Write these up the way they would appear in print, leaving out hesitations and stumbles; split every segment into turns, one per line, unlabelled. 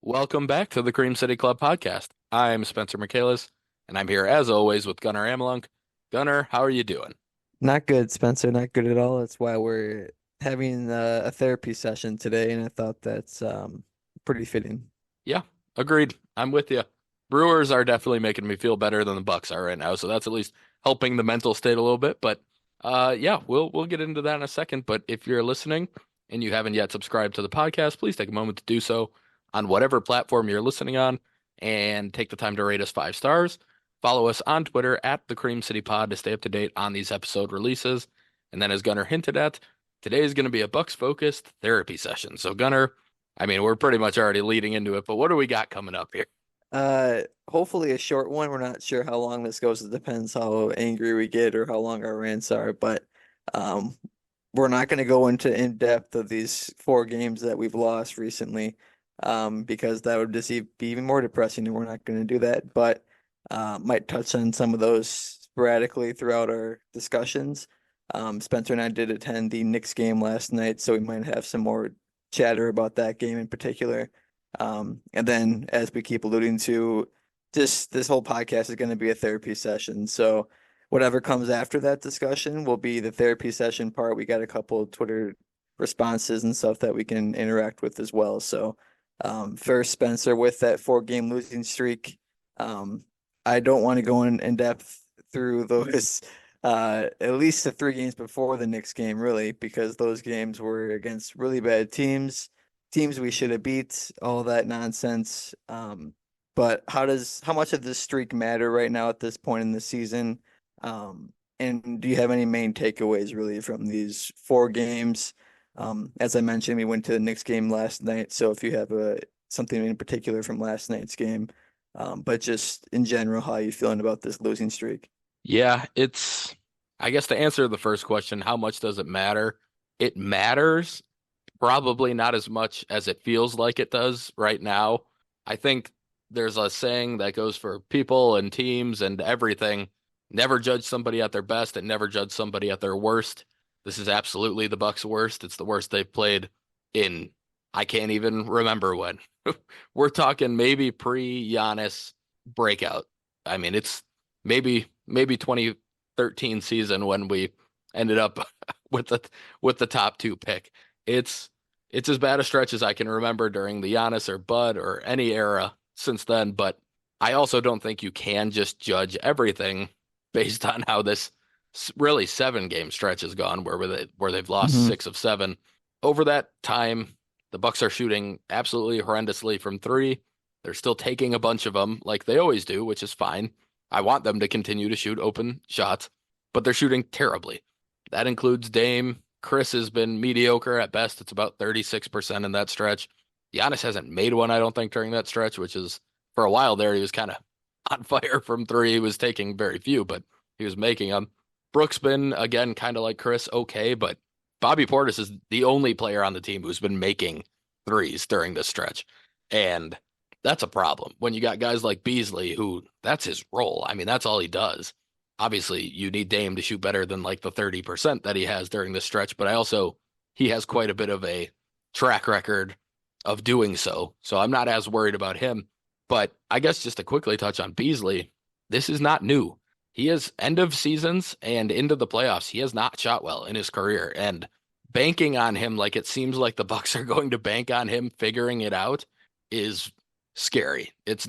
Welcome back to the Cream City Club podcast. I'm Spencer Michaelis, and I'm here as always with Gunnar Amalunk. Gunnar, how are you doing?
Not good, Spencer. Not good at all. That's why we're having a therapy session today, and I thought that's pretty fitting.
Yeah, agreed. I'm with you. Brewers are definitely making me feel better than the Bucks are right now, so that's at least helping the mental state a little bit. But yeah, we'll get into that in a second. But if you're listening and you haven't yet subscribed to the podcast, please take a moment to do so on whatever platform you're listening on, and take the time to rate us 5 stars. Follow us on Twitter at the Cream City Pod to stay up to date on these episode releases. And then, as Gunnar hinted at, today is going to be a Bucks focused therapy session. So, Gunnar, I mean, we're pretty much already leading into it, but what do we got coming up here?
Hopefully a short one. We're not sure how long this goes. It depends how angry we get or how long our rants are, but um, we're not going to go into in depth of these four games that we've lost recently, because that would just be even more depressing, and we're not going to do that. But might touch on some of those sporadically throughout our discussions. Spencer and I did attend the Knicks game last night, so we might have some more chatter about that game in particular. And then, as we keep alluding to, this whole podcast is going to be a therapy session. So whatever comes after that discussion will be the therapy session part. We got a couple of Twitter responses and stuff that we can interact with as well. So first, Spencer, with that four-game losing streak, um, I don't want to go in depth through those. At least the three games before the Knicks game, really, because those games were against really bad teams we should have beat, all that nonsense. But how much of this streak matter right now at this point in the season? And do you have any main takeaways really from these four games? As I mentioned, we went to the Knicks game last night, so if you have something in particular from last night's game, but just in general, how are you feeling about this losing streak?
Yeah, I guess to answer the first question, how much does it matter? It matters, probably not as much as it feels like it does right now. I think there's a saying that goes for people and teams and everything. Never judge somebody at their best and never judge somebody at their worst. This is absolutely the Bucks' worst. It's the worst they've played in I can't even remember when. We're talking maybe pre-Giannis breakout. I mean, it's maybe 2013 season when we ended up with the top two pick. It's it's as bad a stretch as I can remember during the Giannis or Bud or any era since then, but I also don't think you can just judge everything based on how this really 7 game stretch has gone where they've lost
Hmm.
6 of 7. Over that time, the Bucks are shooting absolutely horrendously from three. They're still taking a bunch of them like they always do, which is fine. I want them to continue to shoot open shots, but they're shooting terribly. That includes Dame. Chris has been mediocre at best. It's about 36% in that stretch. Giannis hasn't made one, I don't think, during that stretch, which is for a while there, he was kind of on fire from three. He was taking very few, but he was making them. Brooks been, again, kind of like Chris, okay, but Bobby Portis is the only player on the team who's been making threes during this stretch. And that's a problem when you got guys like Beasley, who that's his role. I mean, that's all he does. Obviously, you need Dame to shoot better than like the 30% that he has during this stretch, but he has quite a bit of a track record of doing so. So I'm not as worried about him. But I guess just to quickly touch on Beasley, this is not new. He is end of seasons and into the playoffs. He has not shot well in his career, and banking on him like it seems like the Bucks are going to bank on him figuring it out is scary. It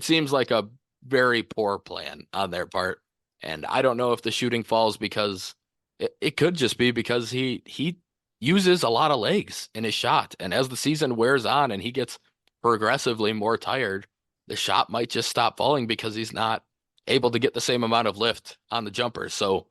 seems like a very poor plan on their part. And I don't know if the shooting falls because it could just be because he uses a lot of legs in his shot. And as the season wears on and he gets progressively more tired, the shot might just stop falling because he's not able to get the same amount of lift on the jumper. So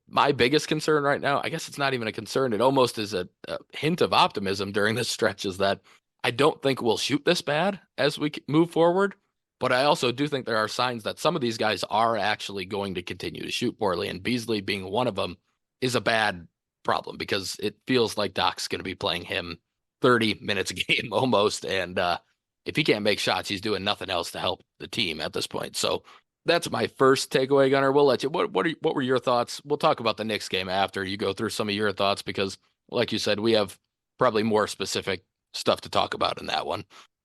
my biggest concern right now, I guess it's not even a concern. It almost is a hint of optimism during this stretch is that I don't think we'll shoot this bad as we move forward. But I also do think there are signs that some of these guys are actually going to continue to shoot poorly. And Beasley being one of them is a bad problem because it feels like Doc's going to be playing him 30 minutes a game almost. And if he can't make shots, he's doing nothing else to help the team at this point. So that's my first takeaway, Gunner. We'll let you. What were your thoughts? We'll talk about the Knicks game after you go through some of your thoughts because, like you said, we have probably more specific stuff to talk about in that one.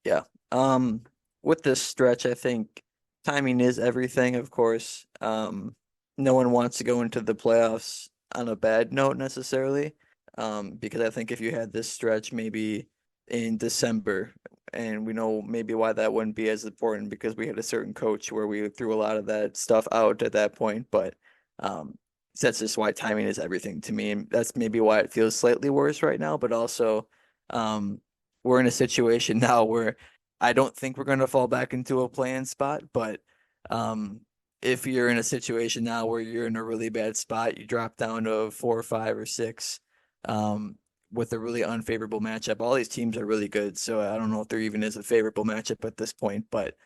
Yeah. Um, with this stretch, I think timing is everything, of course. No one wants to go into the playoffs on a bad note necessarily. Because I think if you had this stretch maybe in December, and we know maybe why that wouldn't be as important because we had a certain coach where we threw a lot of that stuff out at that point. But um, that's just why timing is everything to me. And that's maybe why it feels slightly worse right now, but also um we're in a situation now where I don't think we're going to fall back into a playing spot, but um, if you're in a situation now where you're in a really bad spot, you drop down to 4 or 5 or 6, um, with a really unfavorable matchup. All these teams are really good, so I don't know if there even is a favorable matchup at this point, but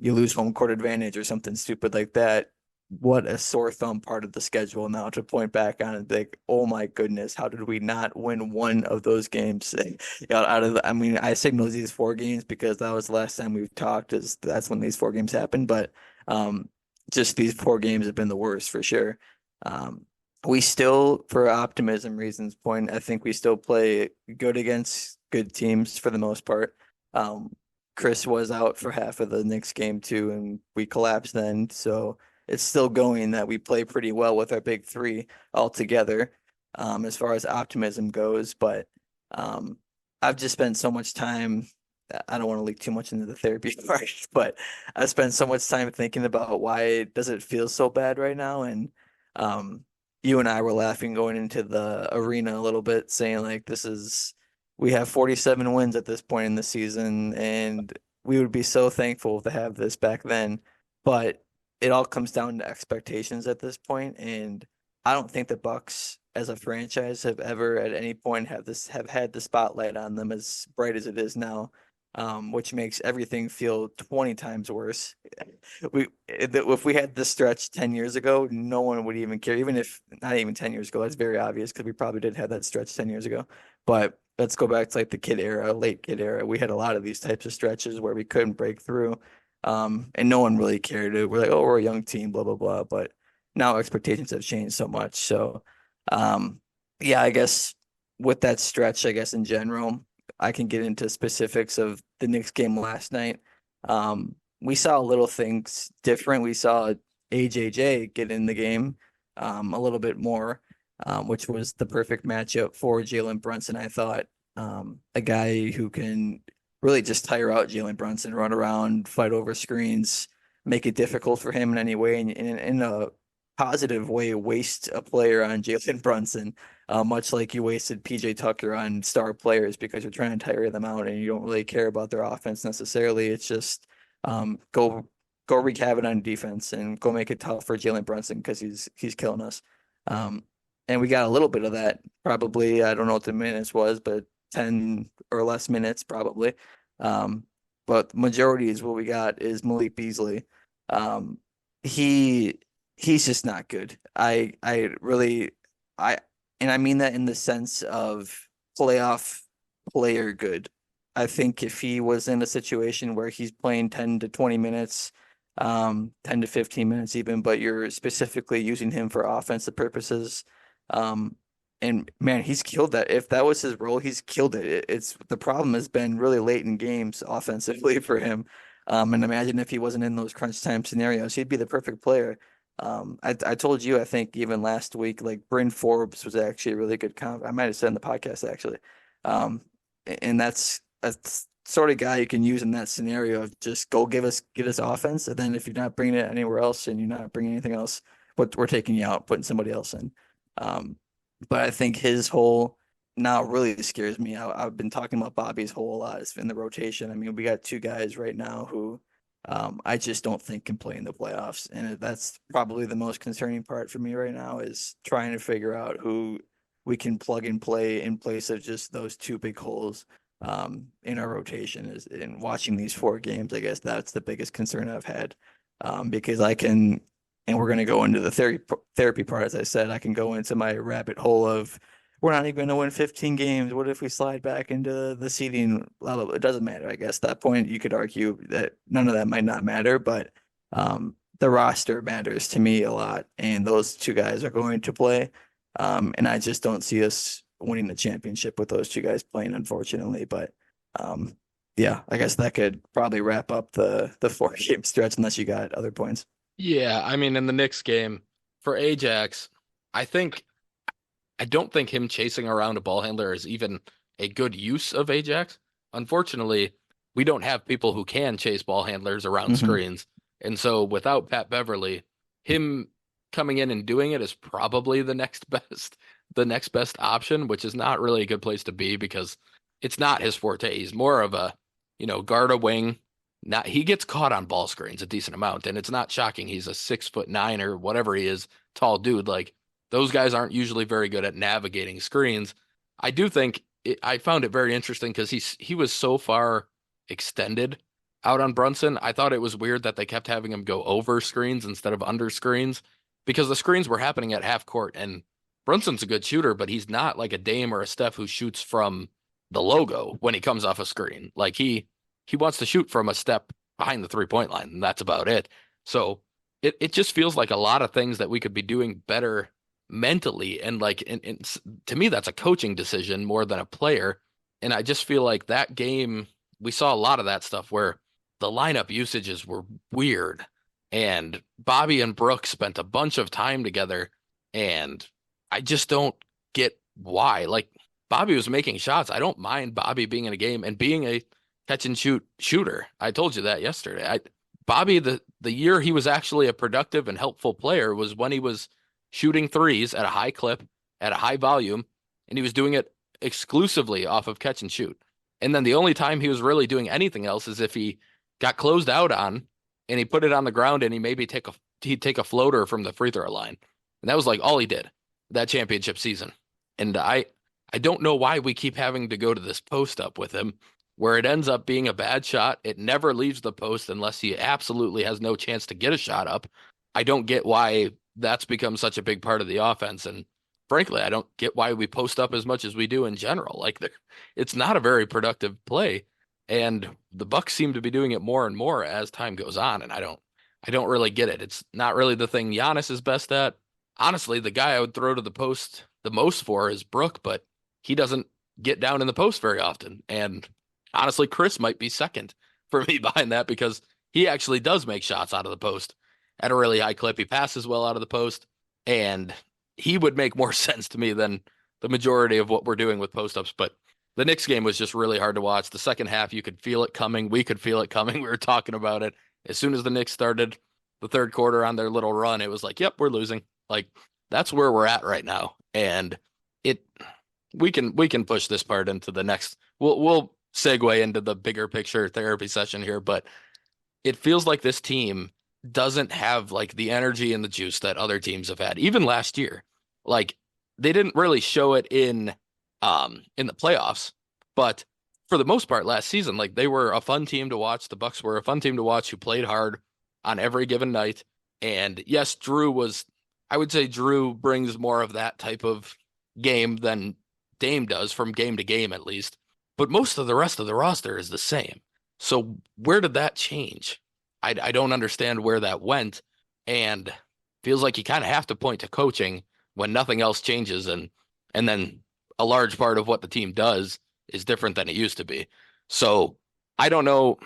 you lose home court advantage or something stupid like that. What a sore thumb part of the schedule now to point back on and think, oh my goodness, how did we not win one of those games? Out of I mean, I signaled these 4 games because that was the last time we've talked. Is that's when these 4 games happened, but um, just these 4 games have been the worst for sure. Um, we still, for optimism reasons, point. I think we still play good against good teams for the most part. Um, Chris was out for half of the Knicks game too, and we collapsed then. So it's still going that we play pretty well with our big three all together, as far as optimism goes. But um, I've just spent so much time. I don't want to leak too much into the therapy part, but I spent so much time thinking about why does it feel so bad right now. And um, you and I were laughing going into the arena a little bit, saying like we have 47 wins at this point in the season, and we would be so thankful to have this back then. But it all comes down to expectations at this point, and I don't think the Bucks as a franchise have ever at any point have had the spotlight on them as bright as it is now, which makes everything feel 20 times worse. If we had this stretch 10 years ago, no one would even care, even if not even 10 years ago. That's very obvious because we probably did have that stretch 10 years ago. But let's go back to like the kid era, late kid era. We had a lot of these types of stretches where we couldn't break through. And no one really cared. We're like, oh, we're a young team, blah, blah, blah. But now expectations have changed so much. So, um, yeah, I guess with that stretch, I guess in general, I can get into specifics of the Knicks game last night. We saw little things different. We saw AJJ get in the game a little bit more, which was the perfect matchup for Jalen Brunson, I thought. A guy who can really just tire out Jalen Brunson, run around, fight over screens, make it difficult for him in any way, and in a positive way, waste a player on Jalen Brunson, much like you wasted PJ Tucker on star players because you're trying to tire them out and you don't really care about their offense necessarily. It's just go wreak havoc on defense and go make it tough for Jalen Brunson because he's killing us. Um, and we got a little bit of that probably. I don't know what the minutes was, but 10 or less minutes probably. Um, but the majority is what we got is Malik Beasley. Um, he he's just not good. I really I and I mean that in the sense of playoff player good. I think if he was in a situation where he's playing 10 to 20 minutes, 10 to 15 minutes even, but you're specifically using him for offensive purposes, um, and man, he's killed that. If that was his role, he's killed it. It's the problem has been really late in games offensively for him. And imagine if he wasn't in those crunch time scenarios, he'd be the perfect player. I told you, I think even last week, like Bryn Forbes was actually a really good comp. I might have said in the podcast actually. And that's a sort of guy you can use in that scenario of just go get us offense. And then if you're not bringing it anywhere else and you're not bringing anything else, but we're taking you out, putting somebody else in. Um, but I think his hole now really scares me. I've been talking about Bobby's hole a lot. It's in the rotation. I mean, we got 2 guys right now who I just don't think can play in the playoffs. And that's probably the most concerning part for me right now is trying to figure out who we can plug and play in place of just those 2 big holes in our rotation is in watching these 4 games. I guess that's the biggest concern I've had because I can and we're going to go into the therapy part. As I said, I can go into my rabbit hole of we're not even going to win 15 games. What if we slide back into the seeding? Blah, blah, blah. It doesn't matter. I guess at that point you could argue that none of that might not matter, but the roster matters to me a lot, and those 2 guys are going to play. And I just don't see us winning the championship with those 2 guys playing, unfortunately. But um, yeah, I guess that could probably wrap up the 4 game stretch unless you got other points.
Yeah, I mean, in the Knicks game for Ajax, I think I don't think him chasing around a ball handler is even a good use of Ajax. Unfortunately, we don't have people who can chase ball handlers around
Hmm.
screens. And so without Pat Beverly, him coming in and doing it is probably the next best option, which is not really a good place to be because it's not his forte. He's more of a, guard a wing. Not he gets caught on ball screens a decent amount, and it's not shocking. He's a 6'9" or whatever he is, tall dude. Like those guys aren't usually very good at navigating screens. I do think I found it very interesting because he was so far extended out on Brunson. I thought it was weird that they kept having him go over screens instead of under screens because the screens were happening at half court and Brunson's a good shooter, but he's not like a Dame or a Steph who shoots from the logo when he comes off a screen. Like he wants to shoot from a step behind the 3-point line, and that's about it. So it just feels like a lot of things that we could be doing better mentally and like to me that's a coaching decision more than a player. And I just feel like that game we saw a lot of that stuff where the lineup usages were weird and Bobby and Brooks spent a bunch of time together and I just don't get why. Like Bobby was making shots. I don't mind Bobby being in a game and being a catch and shoot shooter. I told you that yesterday. Bobby the year he was actually a productive and helpful player was when he was shooting threes at a high clip, at a high volume, and he was doing it exclusively off of catch and shoot. And then the only time he was really doing anything else is if he got closed out on and he put it on the ground and he'd take a floater from the free throw line. And that was like all he did that championship season. And I don't know why we keep having to go to this post up with him where it ends up being a bad shot. It never leaves the post unless he absolutely has no chance to get a shot up. I don't get why that's become such a big part of the offense. And frankly, I don't get why we post up as much as we do in general. Like it's not a very productive play. And the Bucks seem to be doing it more and more as time goes on. And I don't really get it. It's not really the thing Giannis is best at. Honestly, the guy I would throw to the post the most for is Brook, but he doesn't get down in the post very often. And honestly, Chris might be second for me behind that because he actually does make shots out of the post at a really high clip. He passes well out of the post, and he would make more sense to me than the majority of what we're doing with post ups. But the Knicks game was just really hard to watch. The second half, you could feel it coming. We could feel it coming. We were talking about it. As soon as the Knicks started the third quarter on their little run, it was like, yep, we're losing. Like that's where we're at right now. And it we can push this part into the next we'll segue into the bigger picture therapy session here, but it feels like this team doesn't have like the energy and the juice that other teams have had. Even last year, like they didn't really show it in the playoffs, but for the most part last season, like they were a fun team to watch. The Bucks were a fun team to watch who played hard on every given night. And yes, I would say Drew brings more of that type of game than Dame does from game to game at least. But most of the rest of the roster is the same. So where did that change? I don't understand where that went, and feels like you kind of have to point to coaching when nothing else changes, and then a large part of what the team does is different than it used to be. So I don't know.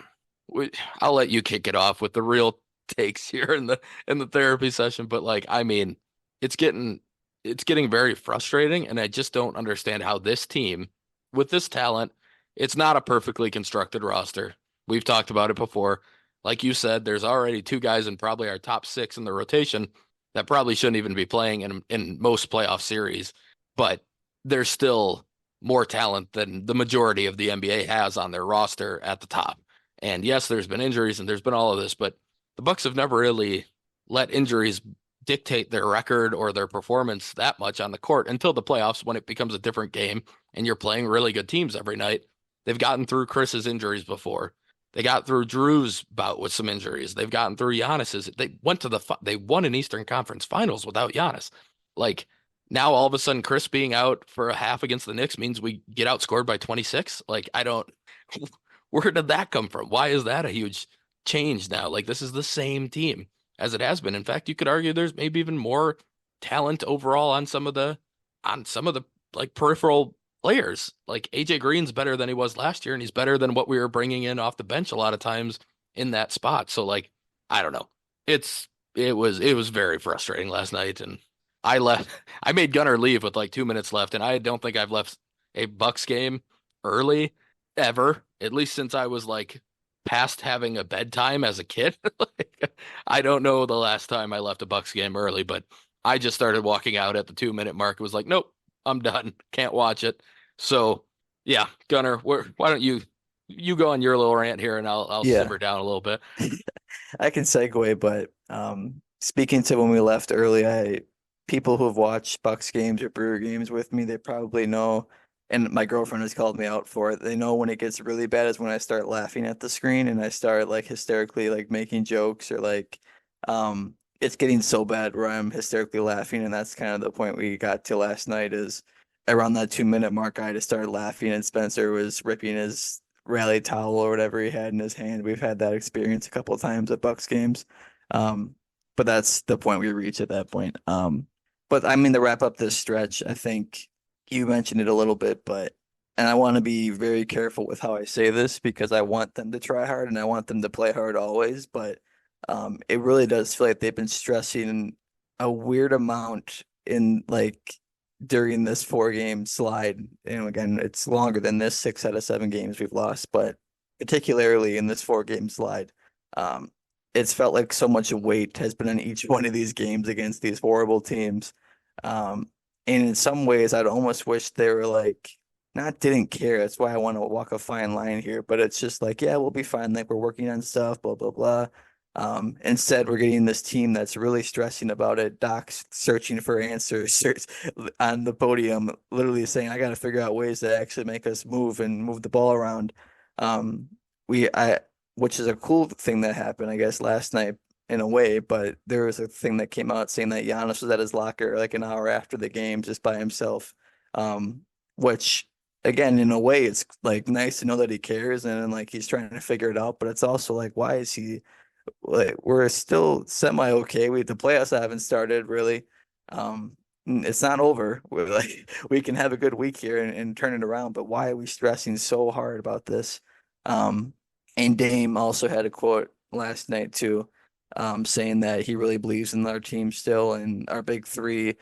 I'll let you kick it off with the real takes here in the therapy session, but like I mean, it's getting it's getting very frustrating, and I just don't understand how this team with this talent, it's not a perfectly constructed roster. We've talked about it before. Like you said, there's already two guys in probably our top six in the rotation that probably shouldn't even be playing in most playoff series, but there's still more talent than the majority of the NBA has on their roster at the top. And yes, there's been injuries and there's been all of this, but the Bucks have never really let injuries dictate their record or their performance that much on the court until the playoffs when it becomes a different game and you're playing really good teams every night. They've gotten through Chris's injuries before. They got through Drew's bout with some injuries. They've gotten through Giannis's. They won an Eastern Conference Finals without Giannis. Like now all of a sudden Chris being out for a half against the Knicks means we get outscored by 26. Like I don't where did that come from? Why is that a huge change now? Like this is the same team as it has been. In fact, you could argue there's maybe even more talent overall on some of the like peripheral players. Like AJ Green's better than he was last year, and he's better than what we were bringing in off the bench a lot of times in that spot. So like, I don't know. It was very frustrating last night, and I left. I made Gunner leave with like 2 minutes left, and I don't think I've left a Bucks game early ever, at least since I was like past having a bedtime as a kid. Like, I don't know the last time I left a Bucks game early, but I just started walking out at the 2 minute mark. It was like, nope, I'm done. Can't watch it. So yeah, Gunner, why don't you go on your little rant here, and I'll
Yeah,
simmer down a little bit.
I can segue, but speaking to when we left early, I people who have watched Bucks games or Brewer games with me, they probably know, and my girlfriend has called me out for it. They know when it gets really bad is when I start laughing at the screen and I start like hysterically like making jokes or like it's getting so bad where I'm hysterically laughing, and that's kind of the point we got to last night is around that 2 minute mark. I just started laughing and Spencer was ripping his rally towel or whatever he had in his hand. We've had that experience a couple of times at Bucks games. Um, but that's the point we reach at that point. But I mean, to wrap up this stretch, I think you mentioned it a little bit, but and I want to be very careful with how I say this because I want them to try hard and I want them to play hard always. But it really does feel like they've been stressing a weird amount in like during this 4 game slide. And again, it's longer than this 6 out of 7 games we've lost, but particularly in this 4 game slide, um, it's felt like so much weight has been on each one of these games against these horrible teams. Um, and in some ways, I'd almost wish they were like, not didn't care. That's why I want to walk a fine line here, but it's just like, yeah, we'll be fine. Like we're working on stuff, blah, blah, blah. Instead, we're getting this team that's really stressing about it. Doc's searching for answers on the podium, literally saying, "I got to figure out ways to actually make us move and move the ball around." Um, I, which is a cool thing that happened, I guess, last night in a way. But there was a thing that came out saying that Giannis was at his locker like an hour after the game, just by himself. Which again, in a way, it's like nice to know that he cares and like he's trying to figure it out. But it's also like, why is he? Like we're still semi okay. The playoffs haven't started really. It's not over. We're like we can have a good week here and turn it around, but why are we stressing so hard about this? Um, and Dame also had a quote last night too, saying that he really believes in our team still and our big three.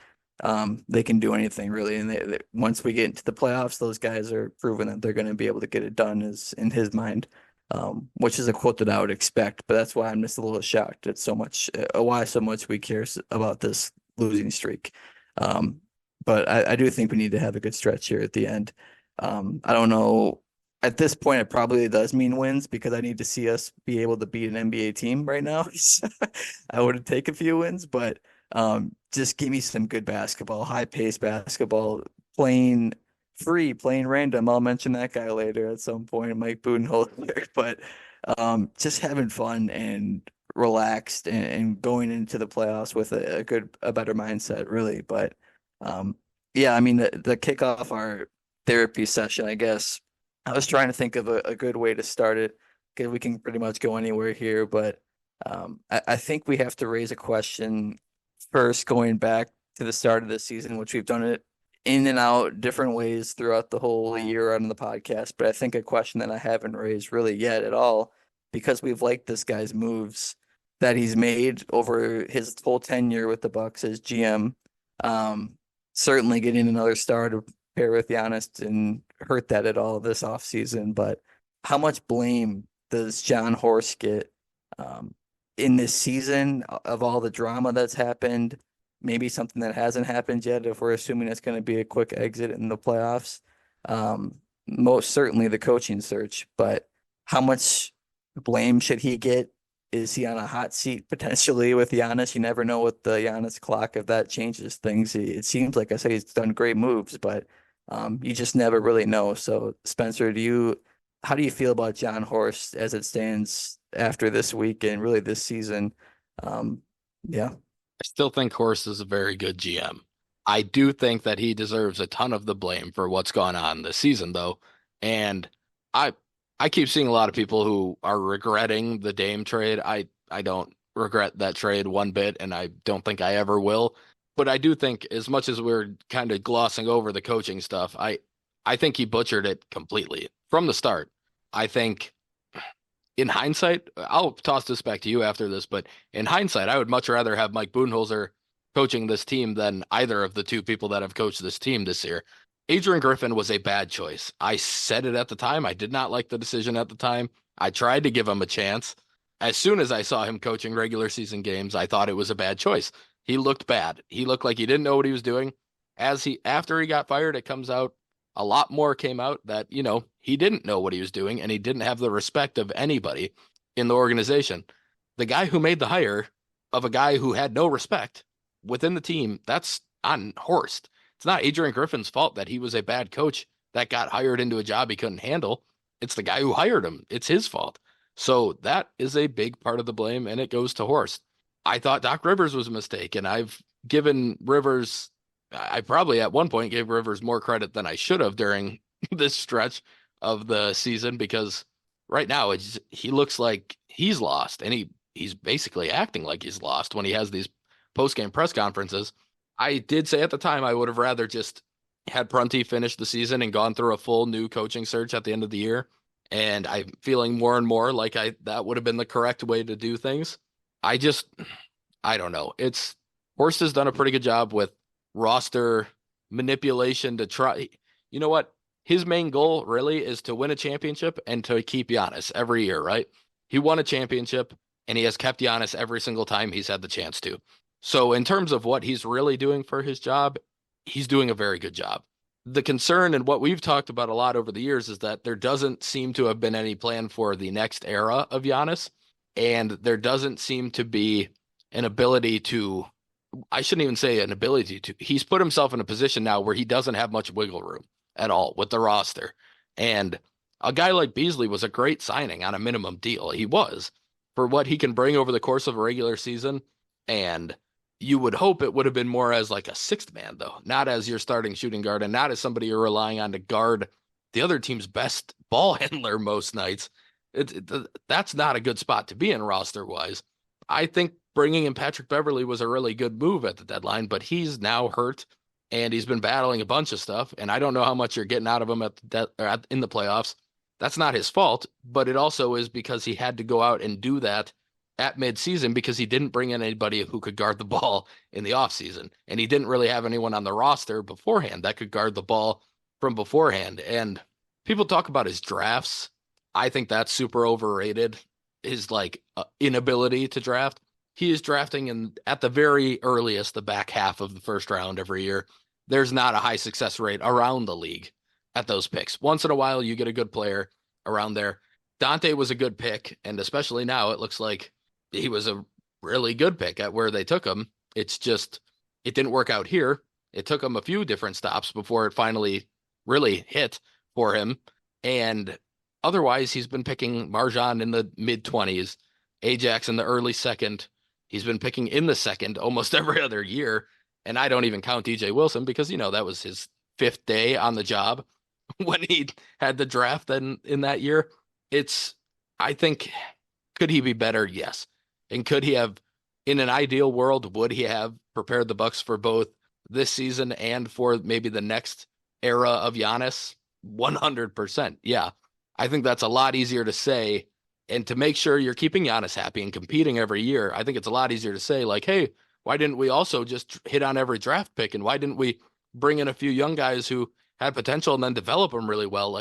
They can do anything really, and once we get into the playoffs, those guys are proving that they're going to be able to get it done. Is in his mind which is a quote that I would expect, but that's why I'm just a little shocked at so much, why so much we care about this losing streak. Um, but I do think we need to have a good stretch here at the end. I don't know. At this point, it probably does mean wins because I need to see us be able to beat an NBA team right now. I would take a few wins, but just give me some good basketball, high pace basketball, playing free, playing random. I'll mention that guy later at some point, Mike Budenholzer. But just having fun and relaxed and going into the playoffs with a better mindset, really. But um, yeah, I mean the kickoff our therapy session, I guess. I was trying to think of a good way to start it because we can pretty much go anywhere here, but I think we have to raise a question first, going back to the start of the season, which we've done it in and out different ways throughout the whole year on the podcast. But I think a question that I haven't raised really yet at all, because we've liked this guy's moves that he's made over his whole tenure with the Bucks as GM. Um, Certainly getting another star to pair with Giannis didn't hurt that at all this offseason. But how much blame does John Horst get um, in this season of all the drama that's happened? Maybe something that hasn't happened yet if we're assuming it's going to be a quick exit in the playoffs. Most certainly the coaching search, but how much blame should he get? Is he on a hot seat potentially with Giannis? You never know with the Giannis clock if that changes things. It seems like I say he's done great moves, but you just never really know. So Spencer, how do you feel about John Horst as it stands after this week and really this season? Um, yeah.
I still think Horst is a very good GM. I do think that he deserves a ton of the blame for what's gone on this season, though. And I I keep seeing a lot of people who are regretting the Dame trade. I don't regret that trade one bit, and I don't think I ever will. But I do think, as much as we're kind of glossing over the coaching stuff, I think he butchered it completely from the start. I think in hindsight, I'll toss this back to you after this, but in hindsight, I would much rather have Mike Budenholzer coaching this team than either of the two people that have coached this team this year. Adrian Griffin was a bad choice. I said it at the time. I did not like the decision at the time. I tried to give him a chance. As soon as I saw him coaching regular season games, I thought it was a bad choice. He looked bad. He looked like he didn't know what he was doing. After he got fired, it comes out a lot more came out that, he didn't know what he was doing and he didn't have the respect of anybody in the organization. The guy who made the hire of a guy who had no respect within the team, that's on Horst. It's not Adrian Griffin's fault that he was a bad coach that got hired into a job he couldn't handle. It's the guy who hired him. It's his fault. So that is a big part of the blame, and it goes to Horst. I thought Doc Rivers was a mistake, and I've given Rivers I probably at one point gave Rivers more credit than I should have during this stretch of the season because right now he looks like he's lost and he's basically acting like he's lost when he has these post-game press conferences. I did say at the time I would have rather just had Prunty finish the season and gone through a full new coaching search at the end of the year. And I'm feeling more and more like that would have been the correct way to do things. I just I don't know. It's Horst has done a pretty good job with roster manipulation to try. You know what? His main goal really is to win a championship and to keep Giannis every year, right? He won a championship and he has kept Giannis every single time he's had the chance to. So in terms of what he's really doing for his job, he's doing a very good job. The concern and what we've talked about a lot over the years is that there doesn't seem to have been any plan for the next era of Giannis, and there doesn't seem to be an ability to I shouldn't even say an ability to. He's put himself in a position now where he doesn't have much wiggle room at all with the roster. And a guy like Beasley was a great signing on a minimum deal. He was for what he can bring over the course of a regular season. And you would hope it would have been more as like a sixth man, though, not as your starting shooting guard and not as somebody you're relying on to guard the other team's best ball handler most nights. That's not a good spot to be in roster wise. I think bringing in Patrick Beverley was a really good move at the deadline, but he's now hurt and he's been battling a bunch of stuff. And I don't know how much you're getting out of him in the playoffs. That's not his fault, but it also is because he had to go out and do that at midseason because he didn't bring in anybody who could guard the ball in the offseason. And he didn't really have anyone on the roster beforehand that could guard the ball from beforehand. And people talk about his drafts. I think that's super overrated. His inability to draft. He is drafting at the very earliest, the back half of the first round every year. There's not a high success rate around the league at those picks. Once in a while, you get a good player around there. Dante was a good pick, and especially now, it looks like he was a really good pick at where they took him. It's just, it didn't work out here. It took him a few different stops before it finally really hit for him. And otherwise, he's been picking MarJon in the mid-20s, Ajax in the early second. He's been picking in the second almost every other year. And I don't even count DJ Wilson because, that was his fifth day on the job when he had the draft in that year. I think, could he be better? Yes. And could he have, in an ideal world, would he have prepared the Bucks for both this season and for maybe the next era of Giannis? 100%. Yeah. I think that's a lot easier to say. And to make sure you're keeping Giannis happy and competing every year, I think it's a lot easier to say, hey, why didn't we also just hit on every draft pick? And why didn't we bring in a few young guys who had potential and then develop them really well?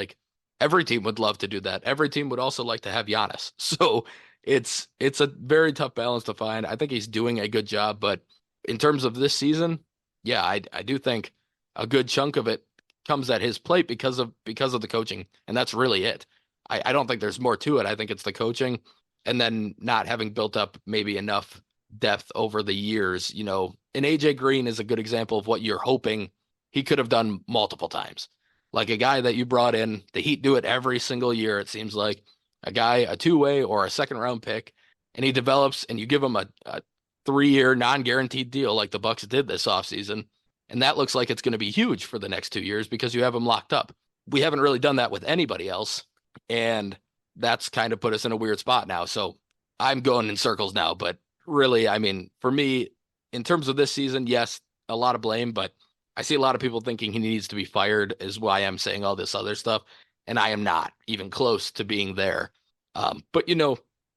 Every team would love to do that. Every team would also like to have Giannis. So it's a very tough balance to find. I think he's doing a good job. But in terms of this season, yeah, I do think a good chunk of it comes at his plate because of the coaching. And that's really it. I don't think there's more to it. I think it's the coaching and then not having built up maybe enough depth over the years. And AJ Green is a good example of what you're hoping he could have done multiple times. Like a guy that you brought in, the Heat do it every single year. It seems like a two-way or a second round pick, and he develops and you give him a 3-year non-guaranteed deal like the Bucks did this offseason. And that looks like it's going to be huge for the next 2 years because you have him locked up. We haven't really done that with anybody else. And that's kind of put us in a weird spot now. So I'm going in circles now, but really, I mean, for me, in terms of this season, yes, a lot of blame, but I see a lot of people thinking he needs to be fired, is why I'm saying all this other stuff, and I am not even close to being there. But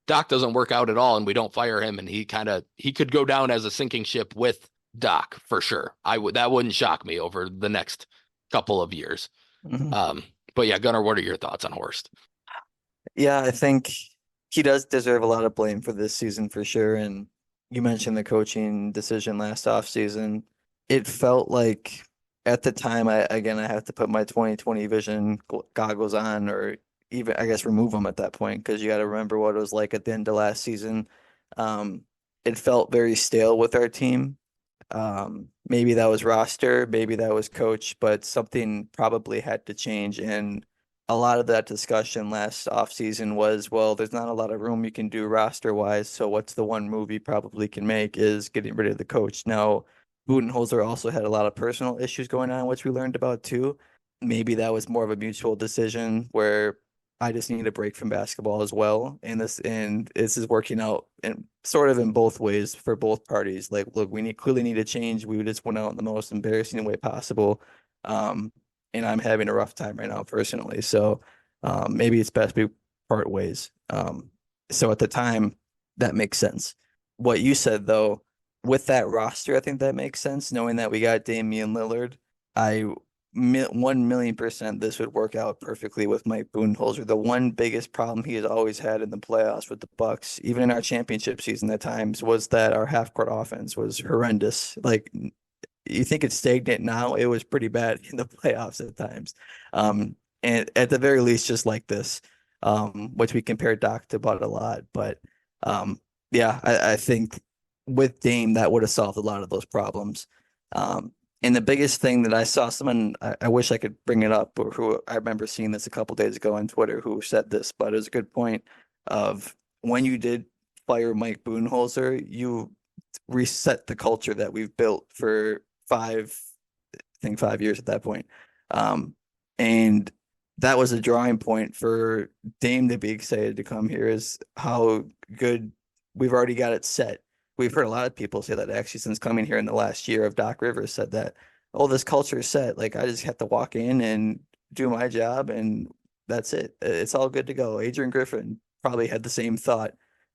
Doc doesn't work out at all, and we don't fire him, and he could go down as a sinking ship with Doc for sure. That wouldn't shock me over the next couple of years.
Mhm.
Um, but yeah, Gunnar, what are your thoughts on Horst?
Yeah, I think he does deserve a lot of blame for this season for sure. And you mentioned the coaching decision last offseason. It felt like at the time, I have to put my 2020 vision goggles on, or even I guess remove them at that point because you got to remember what it was like at the end of last season. Um, it felt very stale with our team. Maybe that was roster, maybe that was coach, but something probably had to change. And a lot of that discussion last offseason was, well, there's not a lot of room you can do roster wise. So what's the one move you probably can make is getting rid of the coach. Now, Budenholzer also had a lot of personal issues going on, which we learned about too. Maybe that was more of a mutual decision where I just need a break from basketball as well. And this is working out in sort of in both ways for both parties. Like, look, clearly need to change. We just went out in the most embarrassing way possible. Um, and I'm having a rough time right now personally. So maybe it's best we part ways. So at the time, that makes sense. What you said though, with that roster, I think that makes sense. Knowing that we got Damian Lillard, I 1,000,000% this would work out perfectly with Mike Budenholzer. The one biggest problem he has always had in the playoffs with the Bucks, even in our championship season at times, was that our half court offense was horrendous. Like you think it's stagnant now, it was pretty bad in the playoffs at times. And at the very least, just like this, which we compared Doc to about a lot. But yeah, I think with Dame, that would have solved a lot of those problems. Um, and the biggest thing that I saw someone, I wish I could bring it up, or who I remember seeing this a couple days ago on Twitter, who said this, but it was a good point of when you did fire Mike Budenholzer, you reset the culture that we've built for I think 5 years at that point. And that was a drawing point for Dame to be excited to come here is how good we've already got it set. We've heard a lot of people say that actually since coming here in the last year of Doc Rivers said that, oh, this culture is set. Like I just have to walk in and do my job and that's it. It's all good to go. Adrian Griffin probably had the same thought.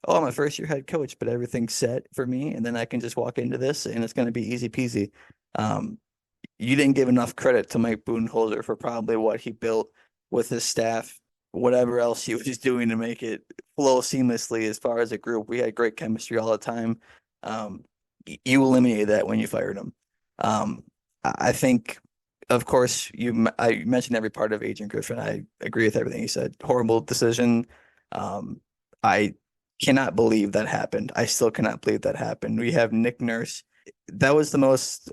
Oh, I'm a first year head coach, but everything's set for me, and then I can just walk into this and it's going to be easy peasy. Um, you didn't give enough credit to Mike Budenholzer for probably what he built with his staff, whatever else he was doing to make it flow seamlessly as far as a group. We had great chemistry all the time. Um, you eliminated that when you fired him. I think, of course, I mentioned every part of Agent Griffin. I agree with everything he said. Horrible decision. I cannot believe that happened. I still cannot believe that happened. We have Nick Nurse. That was the most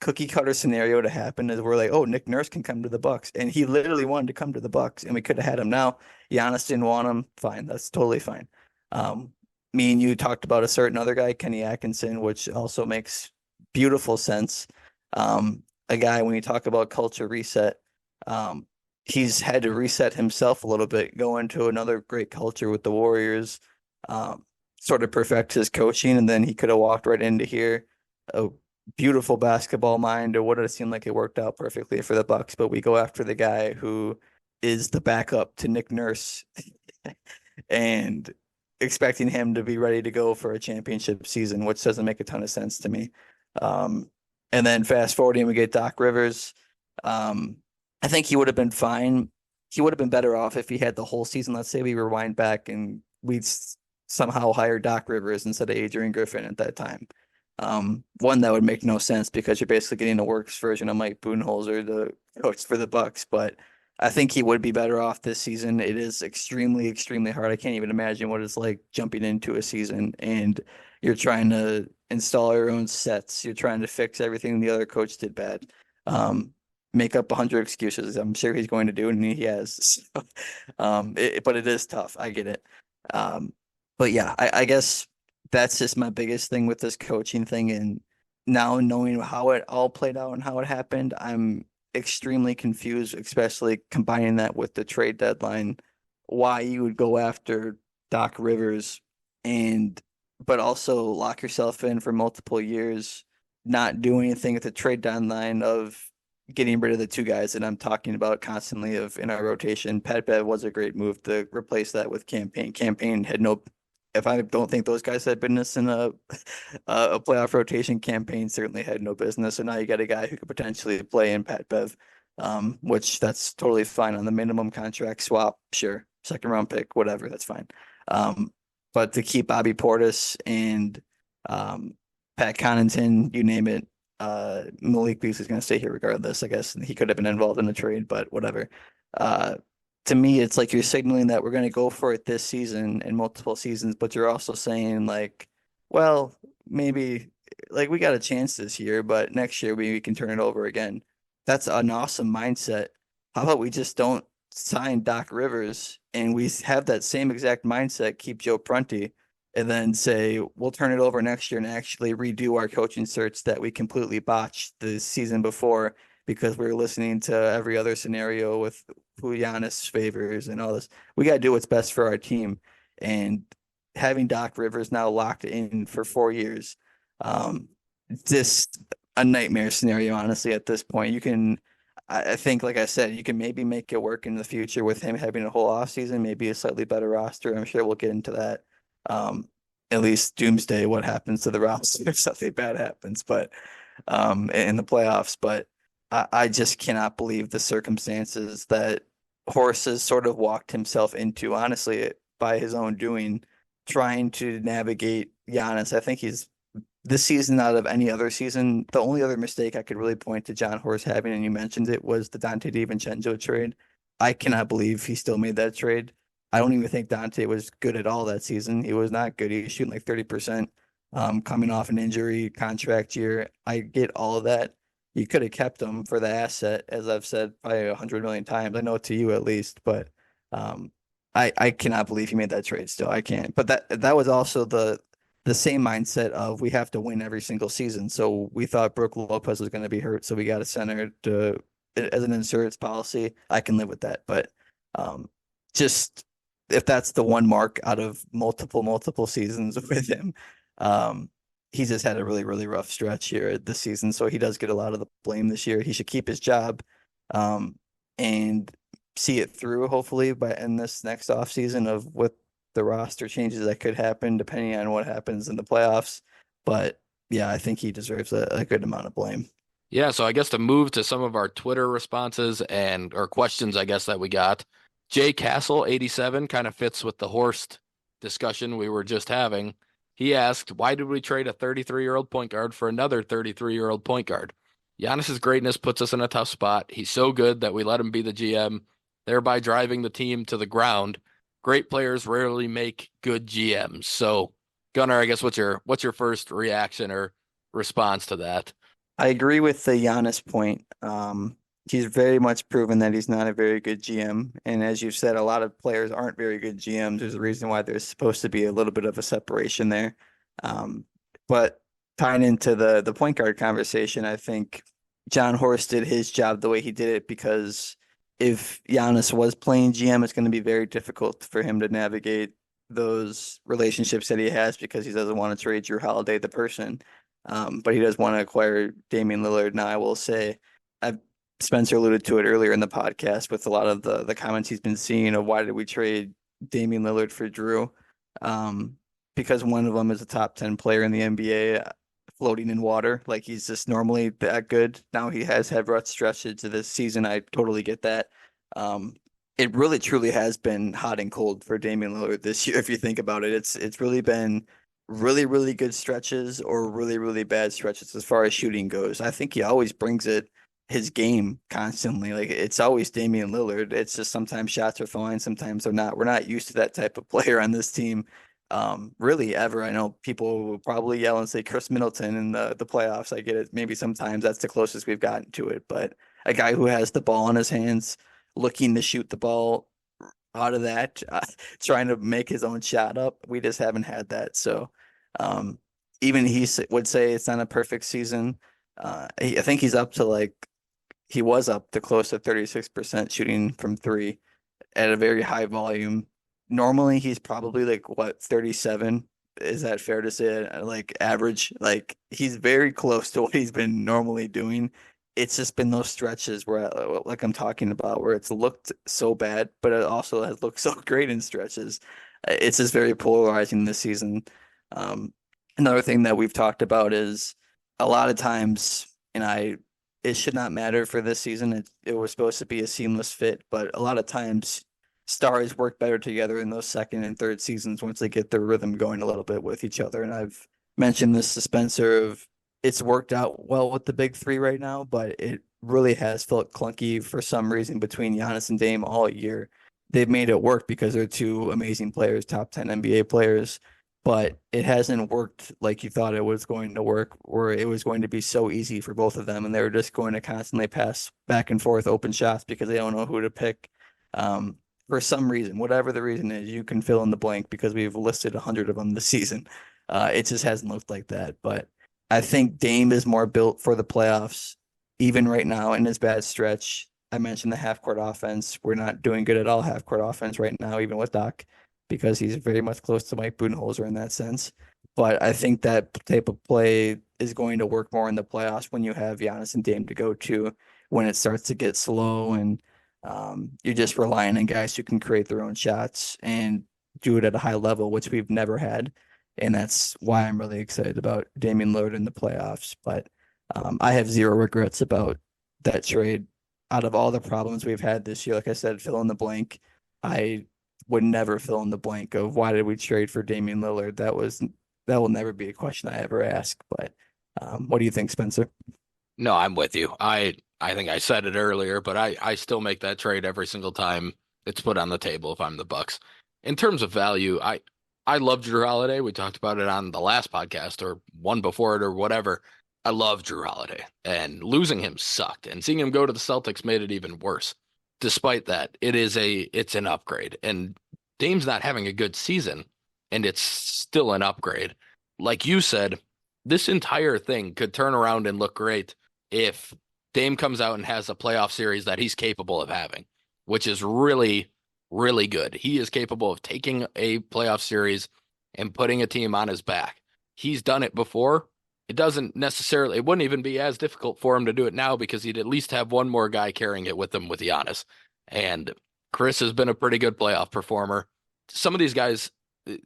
cookie cutter scenario to happen is we're like, oh, Nick Nurse can come to the Bucks, and he literally wanted to come to the Bucks, and we could have had him. Now, Giannis didn't want him. Fine, that's totally fine. Um, Me and you talked about a certain other guy, Kenny Atkinson, which also makes beautiful sense. A guy when you talk about culture reset, um, he's had to reset himself a little bit, go into another great culture with the Warriors, um, sort of perfect his coaching, and then he could have walked right into here. A beautiful basketball mind, or would have seemed like it worked out perfectly for the Bucks, but we go after the guy who is the backup to Nick Nurse and expecting him to be ready to go for a championship season, which doesn't make a ton of sense to me. Um, and then fast forwarding, we get Doc Rivers. Um, I think he would have been fine. He would have been better off if he had the whole season. Let's say we rewind back and we somehow hired Doc Rivers instead of Adrian Griffin at that time. One that would make no sense because you're basically getting a works version of Mike Budenholzer, the coach for the Bucks. But I think he would be better off this season. It is extremely, extremely hard. I can't even imagine what it's like jumping into a season and you're trying to install your own sets. You're trying to fix everything the other coach did bad. Make up 100 excuses. I'm sure he's going to do, and he has. But it is tough. I get it. But yeah, I guess that's just my biggest thing with this coaching thing. And now knowing how it all played out and how it happened, I'm extremely confused, especially combining that with the trade deadline, why you would go after Doc Rivers and but also lock yourself in for multiple years not do anything at the trade deadline of getting rid of the two guys that I'm talking about constantly of in our rotation. Pat Bev was a great move to replace that with Campaign. Campaign had no, if I don't think those guys had business in a playoff rotation, Campaign certainly had no business. So now you got a guy who could potentially play in Pat Bev, which that's totally fine on the minimum contract swap. Sure, second round pick, whatever, that's fine. Um, but to keep Bobby Portis and um, Pat Connaughton, you name it. Malik Beasley is going to stay here regardless. I guess he could have been involved in the trade, but whatever. Uh, to me, it's like you're signaling that we're going to go for it this season and multiple seasons, but you're also saying like, well, maybe like we got a chance this year, but next year we can turn it over again. That's an awesome mindset. How about we just don't sign Doc Rivers and we have that same exact mindset, keep Joe Prunty, and then say we'll turn it over next year and actually redo our coaching search that we completely botched the season before because we were listening to every other scenario with who Giannis favors and all this. We got to do what's best for our team. And having Doc Rivers now locked in for 4 years, um, just a nightmare scenario, honestly, at this point. You can, I think, like I said, you can maybe make it work in the future with him having a whole offseason, maybe a slightly better roster. I'm sure we'll get into that. Um, at least doomsday, what happens to the roster if something bad happens, but in the playoffs. But I just cannot believe the circumstances that Horst has sort of walked himself into, honestly, by his own doing, trying to navigate Giannis. I think he's this season out of any other season, the only other mistake I could really point to John Horst having, and you mentioned it, was the Dante DiVincenzo trade. I cannot believe he still made that trade. I don't even think Dante was good at all that season. He was not good. He was shooting like 30%, coming off an injury contract year. I get all of that. You could have kept him for the asset, as I've said probably 100 million times. I know to you at least, but um, I cannot believe he made that trade still. I can't. But that was also the same mindset of we have to win every single season. So we thought Brooke Lopez was going to be hurt, so we got a center to as an insurance policy. I can live with that, but um, just if that's the one mark out of multiple seasons with him, um, he's just had a really rough stretch here this season. So he does get a lot of the blame this year. He should keep his job, and see it through hopefully by in this next off season of with the roster changes that could happen depending on what happens in the playoffs. But yeah, I think he deserves a good amount of blame.
Yeah, so I guess to move to some of our Twitter responses and or questions, I guess that we got. Jay Castle 87 kind of fits with the Horst discussion we were just having. He asked, why did we trade a 33-year-old point guard for another 33-year-old point guard? Giannis's greatness puts us in a tough spot. He's so good that we let him be the GM, thereby driving the team to the ground. Great players rarely make good GMs. So, Gunnar, I guess what's your first reaction or response to that?
I agree with the Giannis point. He's very much proven that he's not a very good GM. And as you've said, a lot of players aren't very good GMs. There's a reason why there's supposed to be a little bit of a separation there. Um, but tying into the point guard conversation, I think John Horst did his job the way he did it because if Giannis was playing GM, it's going to be very difficult for him to navigate those relationships that he has because he doesn't want to trade Drew Holiday, the person. But he does want to acquire Damian Lillard. Now, I will say, I've Spencer alluded to it earlier in the podcast with a lot of the comments he's been seeing of why did we trade Damian Lillard for Drew? Um, because one of them is a top 10 player in the NBA, floating in water. Like he's just normally that good. Now he has had rough stretches to this season. I totally get that. Um, it really truly has been hot and cold for Damian Lillard this year. If you think about it, it's really been really good stretches or really bad stretches as far as shooting goes. I think he always brings it his game constantly. Like it's always Damian Lillard. It's just sometimes shots are falling, sometimes they're not. We're not used to that type of player on this team. Really ever. I know people will probably yell and say Chris Middleton in the playoffs. I get it. Maybe sometimes that's the closest we've gotten to it, but a guy who has the ball in his hands, looking to shoot the ball out of that, trying to make his own shot up. We just haven't had that. So, um, even would say it's not a perfect season. I think he's up to like he was up to close to 36% shooting from three at a very high volume. Normally he's probably like what 37. Is that fair to say? Like average, like he's very close to what he's been normally doing. It's just been those stretches where, like I'm talking about, where it's looked so bad, but it also has looked so great in stretches. It's just very polarizing this season. Um, Another thing that we've talked about is a lot of times, and it should not matter for this season. It was supposed to be a seamless fit, but a lot of times stars work better together in those second and third seasons once they get their rhythm going a little bit with each other. And I've mentioned this to Spencer of it's worked out well with the big three right now, but it really has felt clunky for some reason between Giannis and Dame all year. They've made it work because they're two amazing players, top 10 NBA players, but it hasn't worked like you thought it was going to work, where it was going to be so easy for both of them, and they were just going to constantly pass back and forth open shots because they don't know who to pick. For some reason, whatever the reason is, you can fill in the blank because we've listed 100 of them this season. It just hasn't looked like that. But I think Dame is more built for the playoffs, even right now in his bad stretch. I mentioned the half court offense. We're not doing good at all half court offense right now, even with Doc, because he's very much close to Mike Budenholzer in that sense. But I think that type of play is going to work more in the playoffs when you have Giannis and Dame to go to when it starts to get slow and you're just relying on guys who can create their own shots and do it at a high level, which we've never had. And that's why I'm really excited about Damian Lillard in the playoffs. But I have zero regrets about that trade. Out of all the problems we've had this year, like I said, fill in the blank. I would never fill in the blank of why did we trade for Damian Lillard. That will never be a question I ever ask. But what do you think, Spencer?
No, I'm with you. I think I said it earlier, but I still make that trade every single time it's put on the table if I'm the Bucks. In terms of value, I love Drew Holiday. We talked about it on the last podcast or one before it or whatever. I love Drew Holiday, and losing him sucked, and seeing him go to the Celtics made it even worse. Despite that, it's an upgrade, and Dame's not having a good season, and it's still an upgrade. Like you said, this entire thing could turn around and look great if Dame comes out and has a playoff series that he's capable of having, which is really, really good. He is capable of taking a playoff series and putting a team on his back. He's done it before. It wouldn't even be as difficult for him to do it now because he'd at least have one more guy carrying it with him with Giannis. And Chris has been a pretty good playoff performer. Some of these guys,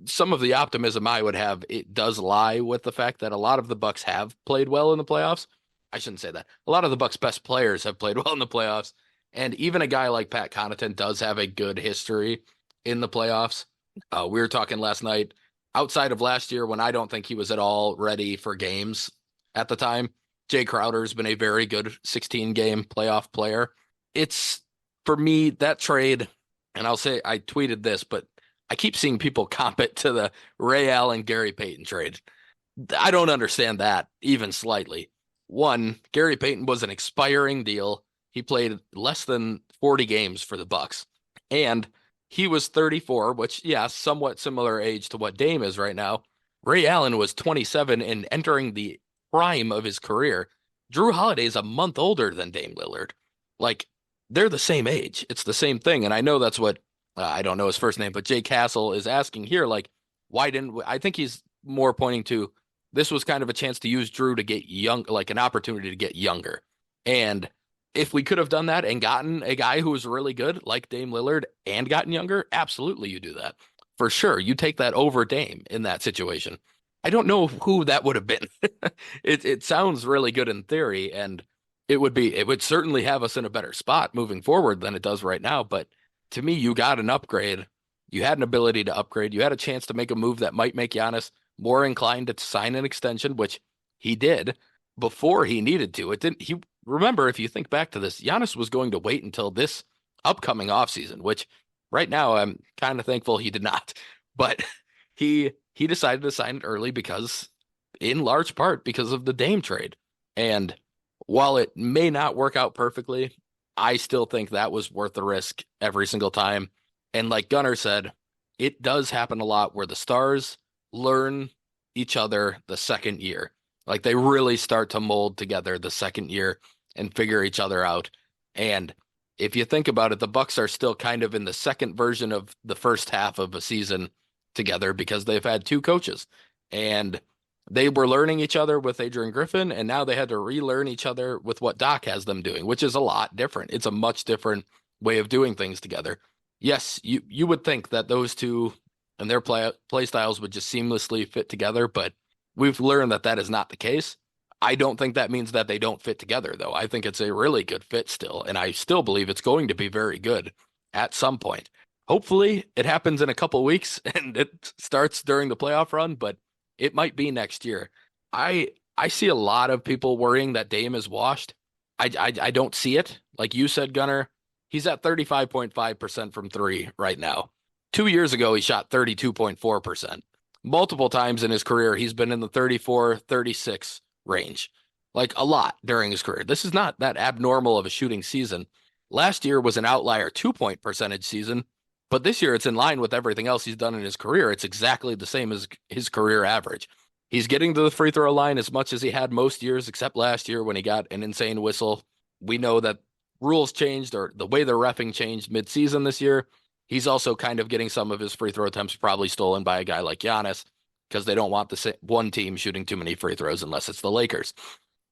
some of the optimism I would have, it does lie with the fact that a lot of the Bucks have played well in the playoffs. I shouldn't say that. A lot of the Bucks' best players have played well in the playoffs, and even a guy like Pat Connaughton does have a good history in the playoffs. We were talking last night, outside of last year when I don't think he was at all ready for games at the time. Jay Crowder's been a very good 16 game playoff player. It's for me that trade, and I'll say I tweeted this, but I keep seeing people comp it to the Ray Allen Gary Payton trade. I don't understand that even slightly. One, Gary Payton was an expiring deal. He played less than 40 games for the Bucks, and he was 34, which, yeah, somewhat similar age to what Dame is right now. Ray Allen was 27 and entering the prime of his career. Drew Holiday is a month older than Dame Lillard. Like, they're the same age. It's the same thing. And I know that's what, I don't know his first name, but Jay Castle is asking here, like, why didn't we, I think he's more pointing to this was kind of a chance to use Drew to get young, like an opportunity to get younger. And if we could have done that and gotten a guy who was really good, like Dame Lillard, and gotten younger, absolutely you do that. For sure. You take that over Dame in that situation. I don't know who that would have been. It sounds really good in theory, and it would certainly have us in a better spot moving forward than it does right now. But to me, you got an upgrade. You had an ability to upgrade. You had a chance to make a move that might make Giannis more inclined to sign an extension, which he did before he needed to. It didn't. He remember if you think back to this, Giannis was going to wait until this upcoming offseason, which right now I'm kind of thankful he did not. But he decided to sign it early because, in large part, because of the Dame trade. And while it may not work out perfectly, I still think that was worth the risk every single time. And like Gunnar said, it does happen a lot where the stars learn each other the second year. Like they really start to mold together the second year and figure each other out. And if you think about it, the Bucks are still kind of in the second version of the first half of a season together because they've had two coaches and they were learning each other with Adrian Griffin, and now they had to relearn each other with what Doc has them doing, which is a lot different. It's a much different way of doing things together. Yes, you would think that those two and their play styles would just seamlessly fit together, but we've learned that that is not the case. I don't think that means that they don't fit together, though. I think it's a really good fit still, and I still believe it's going to be very good at some point. Hopefully, it happens in a couple weeks and it starts during the playoff run, but it might be next year. I see a lot of people worrying that Dame is washed. I don't see it. Like you said, Gunner, he's at 35.5% from three right now. 2 years ago, he shot 32.4%. Multiple times in his career, he's been in the 34, 36 range, like a lot during his career. This is not that abnormal of a shooting season. Last year was an outlier 2 point percentage season, but this year it's in line with everything else he's done in his career. It's exactly the same as his career average. He's getting to the free throw line as much as he had most years, except last year when he got an insane whistle. We know that rules changed or the way the reffing changed midseason this year. He's also kind of getting some of his free throw attempts probably stolen by a guy like Giannis because they don't want the one team shooting too many free throws unless it's the Lakers.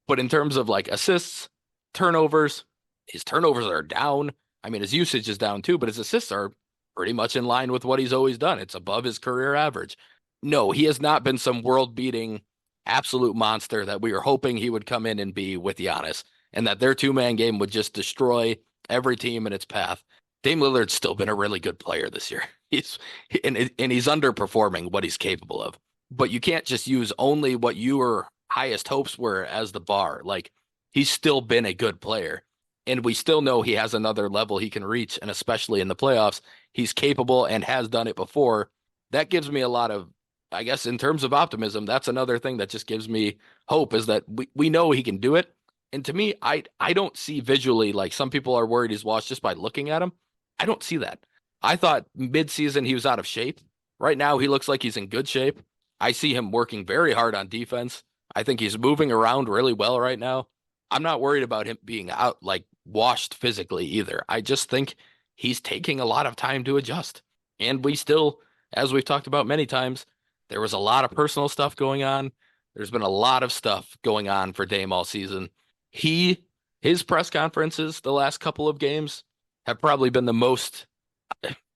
But in terms of like assists, turnovers, his turnovers are down. I mean, his usage is down too, but his assists are pretty much in line with what he's always done. It's above his career average. No, he has not been some world-beating absolute monster that we were hoping he would come in and be with Giannis, and that their two-man game would just destroy every team in its path. Dame Lillard's still been a really good player this year. He's underperforming what he's capable of. But you can't just use only what your highest hopes were as the bar. Like, he's still been a good player. And we still know he has another level he can reach, and especially in the playoffs, he's capable and has done it before. That gives me a lot of, I guess, in terms of optimism, that's another thing that just gives me hope is that we know he can do it. And to me, I don't see visually, like some people are worried he's washed just by looking at him. I don't see that. I thought midseason he was out of shape. Right now, he looks like he's in good shape. I see him working very hard on defense. I think he's moving around really well right now. I'm not worried about him being out, like washed physically either. I just think he's taking a lot of time to adjust. And we still, as we've talked about many times, there was a lot of personal stuff going on. There's been a lot of stuff going on for Dame all season. His press conferences the last couple of games have probably been the most,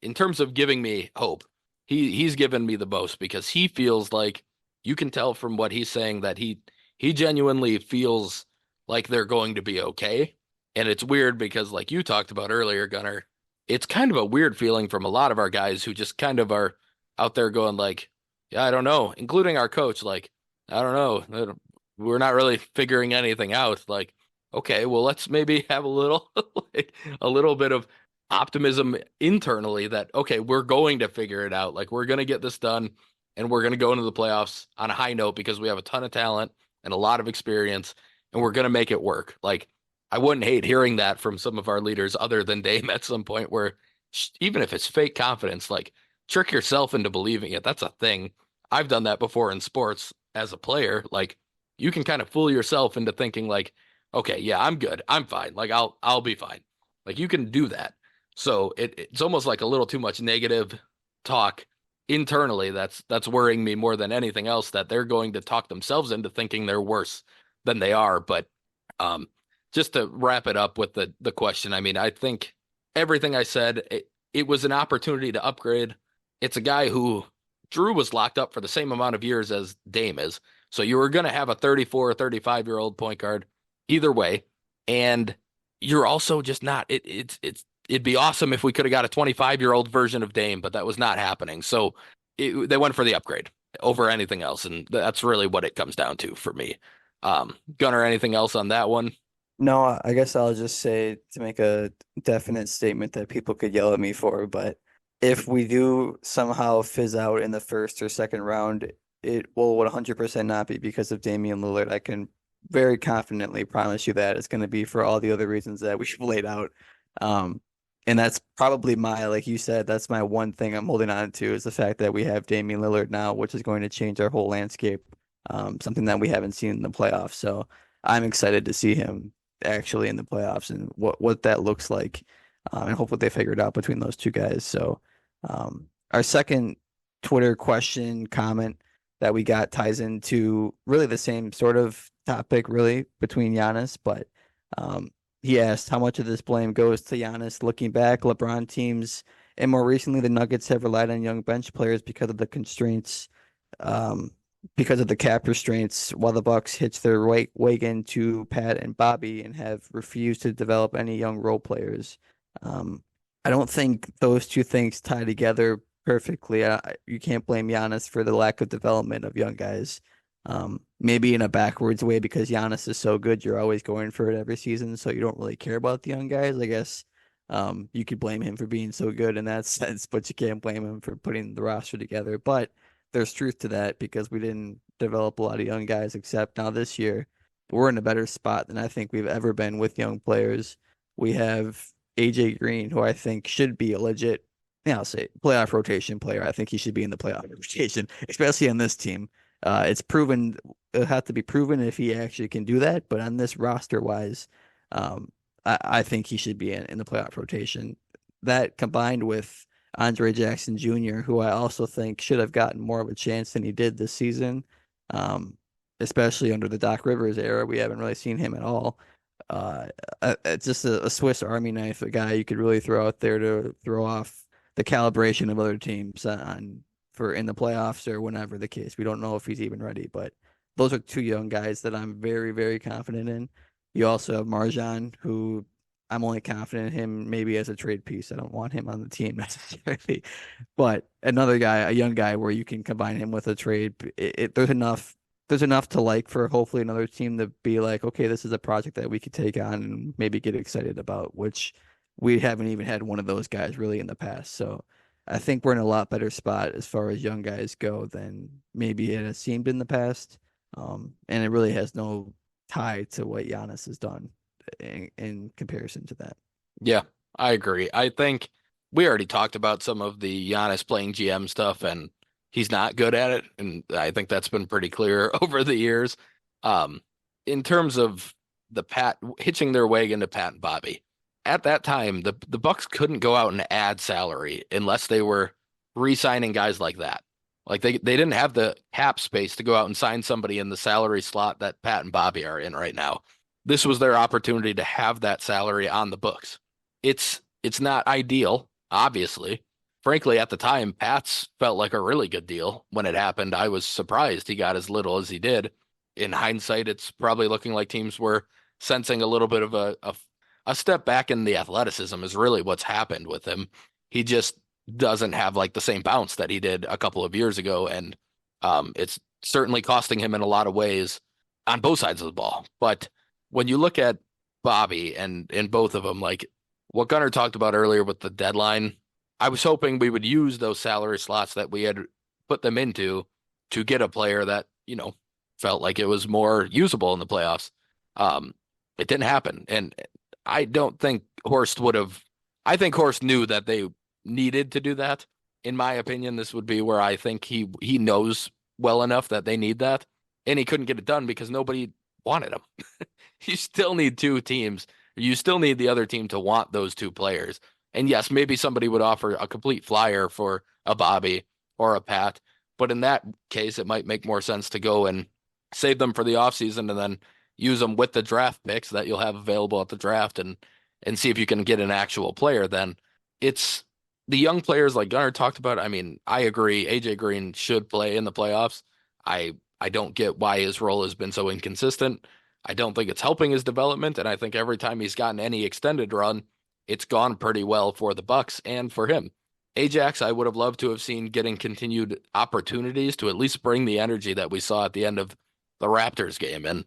in terms of giving me hope. He's given me the most because he feels like you can tell from what he's saying that he genuinely feels like they're going to be okay. And it's weird because like you talked about earlier, Gunnar, it's kind of a weird feeling from a lot of our guys who just kind of are out there going like, yeah, I don't know, including our coach. Like, I don't know. We're not really figuring anything out. Like, okay, well, let's maybe have a little, like a little bit of optimism internally that, okay, we're going to figure it out. Like, we're going to get this done and we're going to go into the playoffs on a high note because we have a ton of talent and a lot of experience and we're going to make it work. Like, I wouldn't hate hearing that from some of our leaders other than Dame at some point where even if it's fake confidence, like trick yourself into believing it. That's a thing. I've done that before in sports as a player. Like you can kind of fool yourself into thinking like, okay, yeah, I'm good. I'm fine. Like I'll be fine. Like you can do that. So it's almost like a little too much negative talk internally that's worrying me more than anything else that they're going to talk themselves into thinking they're worse than they are. But um just to wrap it up with the question, I mean, I think everything I said, it was an opportunity to upgrade. It's a guy who Drew was locked up for the same amount of years as Dame is. So you were going to have a 34 or 35-year-old point guard either way. And you're also just not, it'd be awesome if we could have got a 25-year-old version of Dame, but that was not happening. So they went for the upgrade over anything else. And that's really what it comes down to for me. Gunnar, anything else on that one?
No, I guess I'll just say to make a definite statement that people could yell at me for, but if we do somehow fizz out in the first or second round, it will 100% not be because of Damian Lillard. I can very confidently promise you that it's going to be for all the other reasons that we've laid out. And that's probably like you said, that's my one thing I'm holding on to is the fact that we have Damian Lillard now, which is going to change our whole landscape, something that we haven't seen in the playoffs. So I'm excited to see him actually in the playoffs and what that looks like, and hopefully they figure it out between those two guys. So our second Twitter question comment that we got ties into really the same sort of topic, really, between Giannis. But um, he asked how much of this blame goes to Giannis. Looking back, LeBron teams and more recently the Nuggets have relied on young bench players because of the constraints, um, because of the cap restraints, while the Bucks hitch their wagon to Pat and Bobby and have refused to develop any young role players. Um, I don't think those two things tie together perfectly. You can't blame Giannis for the lack of development of young guys. Maybe in a backwards way because Giannis is so good, you're always going for it every season, so you don't really care about the young guys. I guess you could blame him for being so good in that sense, but you can't blame him for putting the roster together. But there's truth to that because we didn't develop a lot of young guys, except now this year we're in a better spot than I think we've ever been with young players. We have AJ Green, who I think should be a legit, I'll say playoff rotation player. I think he should be in the playoff rotation, especially on this team. It's proven, it'll have to be proven if he actually can do that. But on this roster wise, I think he should be in the playoff rotation. That combined with Andre Jackson Jr., who I also think should have gotten more of a chance than he did this season, um, especially under the Doc Rivers era. We haven't really seen him at all. It's just a Swiss Army knife, a guy you could really throw out there to throw off the calibration of other teams on for in the playoffs or whenever the case. We don't know if he's even ready, but those are two young guys that I'm very, very confident in. You also have Marjan, who I'm only confident in him maybe as a trade piece. I don't want him on the team necessarily, but another guy, a young guy, where you can combine him with a trade. There's enough to like for hopefully another team to be like, okay, this is a project that we could take on and maybe get excited about, which we haven't even had one of those guys really in the past. So I think we're in a lot better spot as far as young guys go than maybe it has seemed in the past. And it really has no tie to what Giannis has done in comparison to that.
Yeah, I agree. I think we already talked about some of the Giannis playing GM stuff, and he's not good at it. And I think that's been pretty clear over the years. Um, in terms of the Pat hitching their wagon to Pat and Bobby, at that time, the Bucks couldn't go out and add salary unless they were re-signing guys like that. Like they didn't have the cap space to go out and sign somebody in the salary slot that Pat and Bobby are in right now. This was their opportunity to have that salary on the books. It's not ideal, obviously. Frankly, at the time, Pat's felt like a really good deal when it happened. I was surprised he got as little as he did. In hindsight, it's probably looking like teams were sensing a little bit of a step back in the athleticism is really what's happened with him. He just doesn't have like the same bounce that he did a couple of years ago, and it's certainly costing him in a lot of ways on both sides of the ball. But when you look at Bobby and in both of them, like what Gunnar talked about earlier with the deadline, I was hoping we would use those salary slots that we had put them into to get a player that, felt like it was more usable in the playoffs. It didn't happen. And I don't think Horst would have, I think Horst knew that they needed to do that. In my opinion, this would be where I think he knows well enough that they need that. And he couldn't get it done because nobody wanted him. You still need two teams. You still need the other team to want those two players. And yes, maybe somebody would offer a complete flyer for a Bobby or a Pat, but in that case, it might make more sense to go and save them for the offseason and then use them with the draft picks that you'll have available at the draft and see if you can get an actual player. Then it's the young players like Gunnar talked about. I mean, I agree. AJ Green should play in the playoffs. I don't get why his role has been so inconsistent. I don't think it's helping his development, and I think every time he's gotten any extended run, it's gone pretty well for the Bucks and for him. Ajax, I would have loved to have seen getting continued opportunities to at least bring the energy that we saw at the end of the Raptors game. And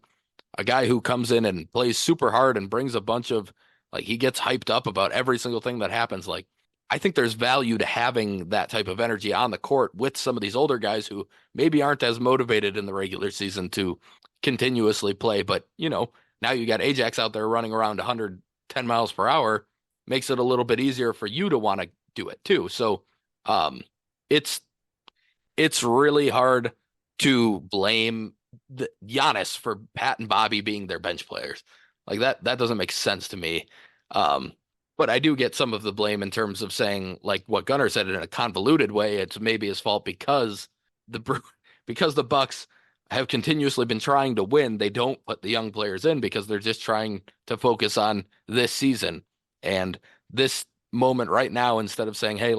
a guy who comes in and plays super hard and brings a bunch of, like, he gets hyped up about every single thing that happens. Like, I think there's value to having that type of energy on the court with some of these older guys who maybe aren't as motivated in the regular season to continuously play. But, now you got Ajax out there running around 110 miles per hour, makes it a little bit easier for you to want to do it too. So it's really hard to blame the Giannis for Pat and Bobby being their bench players. Like that doesn't make sense to me. But I do get some of the blame in terms of saying, like what Gunnar said, in a convoluted way, it's maybe his fault because because the Bucks have continuously been trying to win. They don't put the young players in because they're just trying to focus on this season and this moment right now, instead of saying, "Hey,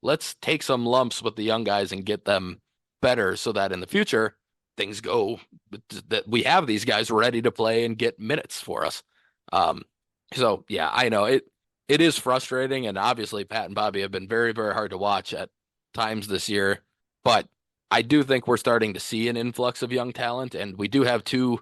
let's take some lumps with the young guys and get them better so that in the future things go that we have these guys ready to play and get minutes for us." Um, so yeah, I know it is frustrating, and obviously Pat and Bobby have been very, very hard to watch at times this year. But I do think we're starting to see an influx of young talent, and we have two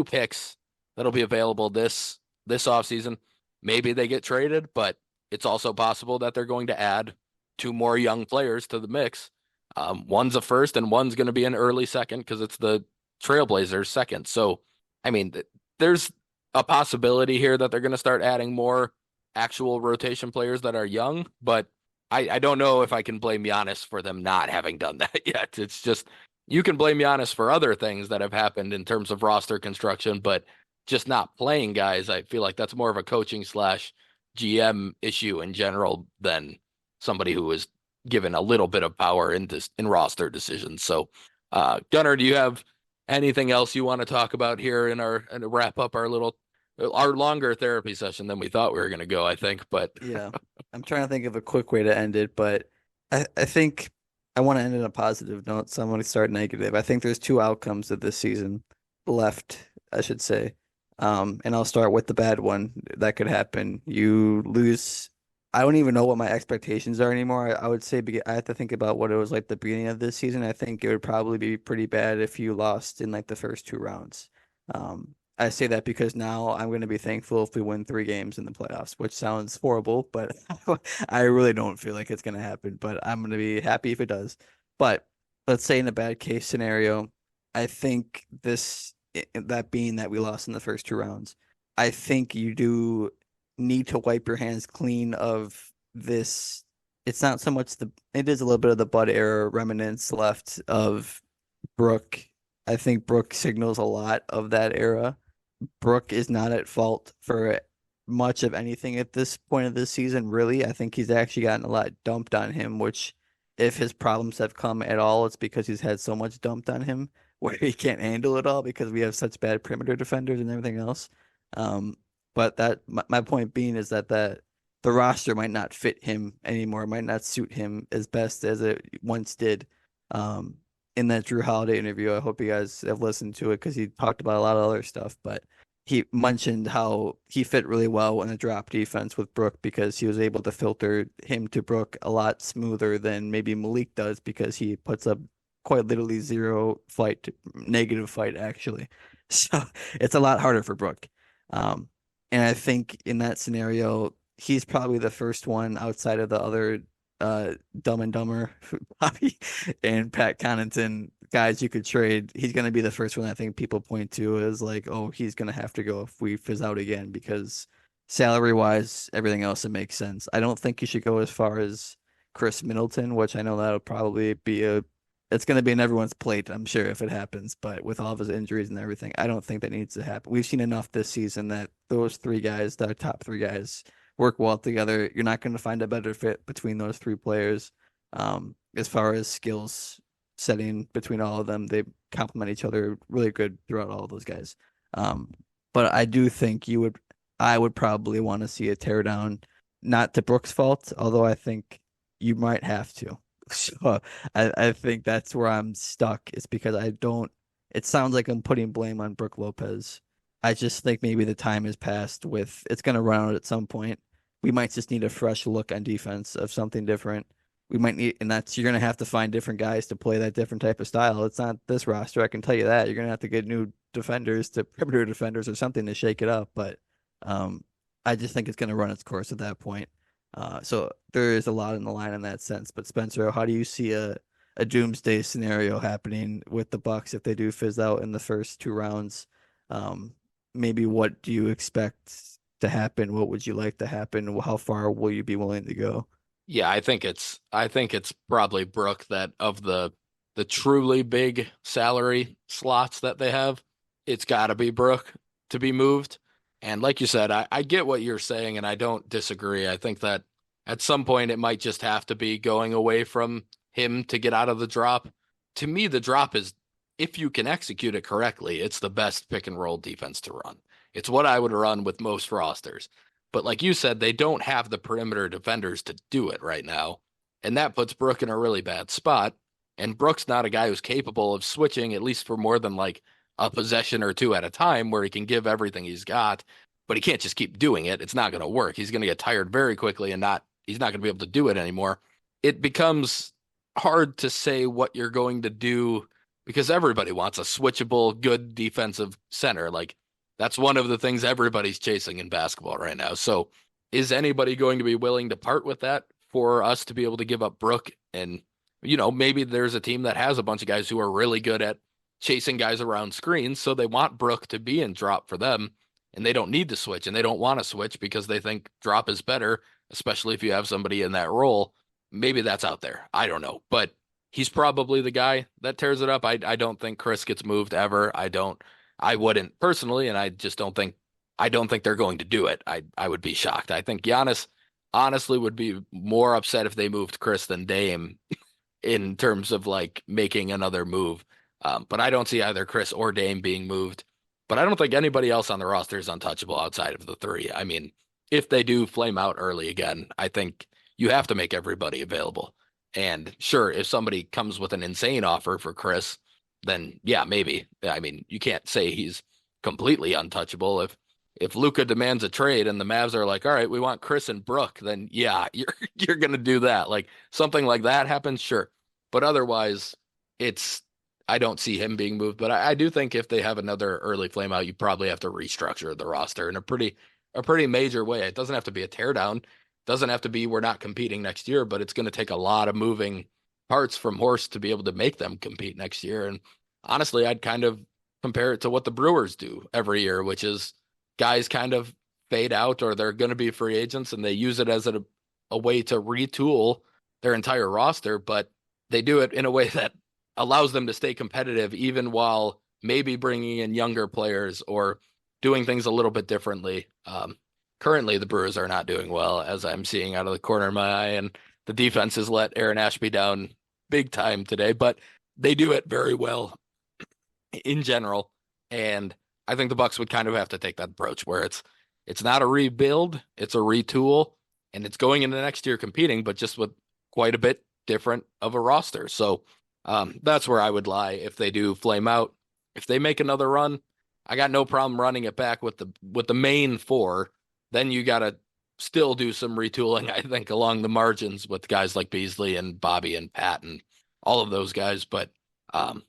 picks that'll be available this offseason. Maybe they get traded, but it's also possible that they're going to add two more young players to the mix. One's a first, and one's going to be an early second because it's the Trailblazers' second. So, I mean, there's a possibility here that they're going to start adding more actual rotation players that are young, but I don't know if I can blame Giannis for them not having done that yet. It's just you can blame Giannis for other things that have happened in terms of roster construction, but just not playing guys, I feel like that's more of a coaching slash GM issue in general than somebody who is given a little bit of power in this in roster decisions. So, Gunnar, do you have anything else you want to talk about here in our and to wrap up our longer therapy session than we thought we were going to go, I think, but
Yeah. I'm trying to think of a quick way to end it, but I think I want to end on a positive note, so I'm going to start negative. I think there's two outcomes of this season left, I should say. And I'll start with the bad one that could happen. You lose. I don't even know what my expectations are anymore. I would say I have to think about what it was like the beginning of this season. I think it would probably be pretty bad if you lost in like the first two rounds. I say that because now I'm going to be thankful if we win three games in the playoffs, which sounds horrible, but I really don't feel like it's going to happen. But I'm going to be happy if it does. But let's say in a bad case scenario, I think that being that we lost in the first two rounds, I think you do need to wipe your hands clean of this. It's not so much it is a little bit of the Bud era remnants left of Brook. I think Brook signals a lot of that era. Brook is not at fault for much of anything at this point of this season, really. I think he's actually gotten a lot dumped on him, which, if his problems have come at all, it's because he's had so much dumped on him where he can't handle it all because we have such bad perimeter defenders and everything else. Um, but my point being is that the roster might not fit him anymore, might not suit him as best as it once did. Um, in that Drew Holiday interview, I hope you guys have listened to it because he talked about a lot of other stuff, but he mentioned how he fit really well in a drop defense with Brook because he was able to filter him to Brook a lot smoother than maybe Malik does because he puts up quite literally zero fight, negative fight actually. So it's a lot harder for Brook. Um, and I think in that scenario, he's probably the first one outside of the other Dumb and Dumber, Bobby and Pat Connaughton guys you could trade. He's going to be the first one I think people point to as like, oh, he's going to have to go if we fizz out again because salary wise, everything else it makes sense. I don't think you should go as far as Chris Middleton, which I know that'll probably be it's going to be in everyone's plate, I'm sure, if it happens. But with all of his injuries and everything, I don't think that needs to happen. We've seen enough this season that those three guys, the top three guys, work well together. You're not going to find a better fit between those three players. As far as skills setting between all of them, they complement each other really good throughout all of those guys. Um, but I do think I would probably want to see a teardown, not to Brooks' fault, although I think you might have to. So I think that's where I'm stuck. It's because it sounds like I'm putting blame on Brook Lopez. I just think maybe the time has passed it's going to run out at some point. We might just need a fresh look on defense of something different. We might need, and you're going to have to find different guys to play that different type of style. It's not this roster, I can tell you that. You're going to have to get new defenders to perimeter defenders or something to shake it up. But I just think it's going to run its course at that point. So there is a lot in the line in that sense. But Spencer, how do you see a doomsday scenario happening with the Bucks if they do fizz out in the first two rounds? Maybe what do you expect to happen? What would you like to happen? How far will you be willing to go?
yeah, I think it's probably Brook that of the truly big salary slots that they have, it's got to be Brook to be moved. And like you said, I get what you're saying, and I don't disagree. I think that at some point it might just have to be going away from him to get out of the drop. To me, the drop is, if you can execute it correctly, it's the best pick and roll defense to run. It's what I would run with most rosters. But like you said, they don't have the perimeter defenders to do it right now. And that puts Brook in a really bad spot. And Brook's not a guy who's capable of switching, at least for more than like a possession or two at a time, where he can give everything he's got, but he can't just keep doing it. It's not going to work. He's going to get tired very quickly, and he's not going to be able to do it anymore. It becomes hard to say what you're going to do because everybody wants a switchable, good defensive center. Like, that's one of the things everybody's chasing in basketball right now. So is anybody going to be willing to part with that for us to be able to give up Brook? And, maybe there's a team that has a bunch of guys who are really good at chasing guys around screens. So they want Brook to be in drop for them, and they don't need to switch, and they don't want to switch because they think drop is better, especially if you have somebody in that role. Maybe that's out there. I don't know, but he's probably the guy that tears it up. I don't think Chris gets moved ever. I wouldn't personally, and I don't think they're going to do it. I would be shocked. I think Giannis honestly would be more upset if they moved Chris than Dame in terms of like making another move. But I don't see either Chris or Dame being moved. But I don't think anybody else on the roster is untouchable outside of the three. I mean, if they do flame out early again, I think you have to make everybody available. And sure, if somebody comes with an insane offer for Chris, then yeah, maybe. I mean, you can't say he's completely untouchable. If Luka demands a trade and the Mavs are like, all right, we want Chris and Brook, then yeah, you're gonna do that. Like something like that happens, sure. But otherwise, it's I don't see him being moved. But I do think if they have another early flame out, you probably have to restructure the roster in a pretty major way. It doesn't have to be a teardown. Doesn't have to be we're not competing next year, but it's going to take a lot of moving parts from Horst to be able to make them compete next year. And honestly, I'd kind of compare it to what the Brewers do every year, which is guys kind of fade out or they're going to be free agents and they use it as a way to retool their entire roster, but they do it in a way that allows them to stay competitive even while maybe bringing in younger players or doing things a little bit differently. Currently, the Brewers are not doing well, as I'm seeing out of the corner of my eye, and the defense has let Aaron Ashby down big time today, but they do it very well in general. And I think the Bucks would kind of have to take that approach where it's not a rebuild, it's a retool, and it's going into next year competing, but just with quite a bit different of a roster. So that's where I would lie if they do flame out. If they make another run, I got no problem running it back with the main four. Then you got to still do some retooling, I think, along the margins with guys like Beasley and Bobby and Pat and all of those guys. But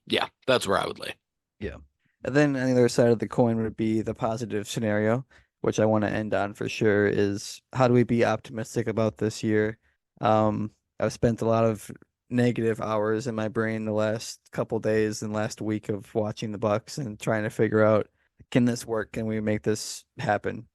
yeah, that's where I would lay.
Yeah. And then on the other side of the coin would be the positive scenario, which I want to end on for sure, is how do we be optimistic about this year? I've spent a lot of negative hours in my brain the last couple days and last week of watching the Bucks and trying to figure out, can this work? Can we make this happen?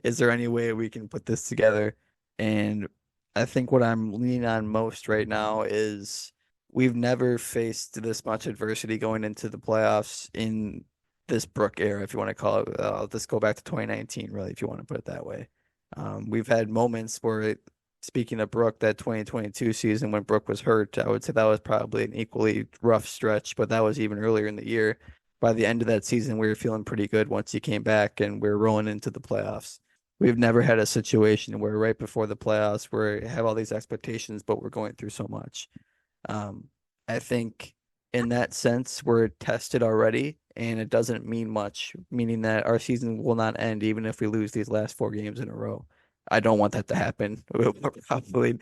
Is there any way we can put this together? And I think what I'm leaning on most right now is we've never faced this much adversity going into the playoffs in this Brook era, if you want to call it. I'll just go back to 2019, really, if you want to put it that way. We've had moments where, speaking of Brook, that 2022 season when Brook was hurt, I would say that was probably an equally rough stretch, but that was even earlier in the year. By the end of that season, we were feeling pretty good once he came back and we were rolling into the playoffs. We've never had a situation where right before the playoffs we have all these expectations, but we're going through so much. I think in that sense, we're tested already, and it doesn't mean much, meaning that our season will not end even if we lose these last 4 games in a row. I don't want that to happen. We'll probably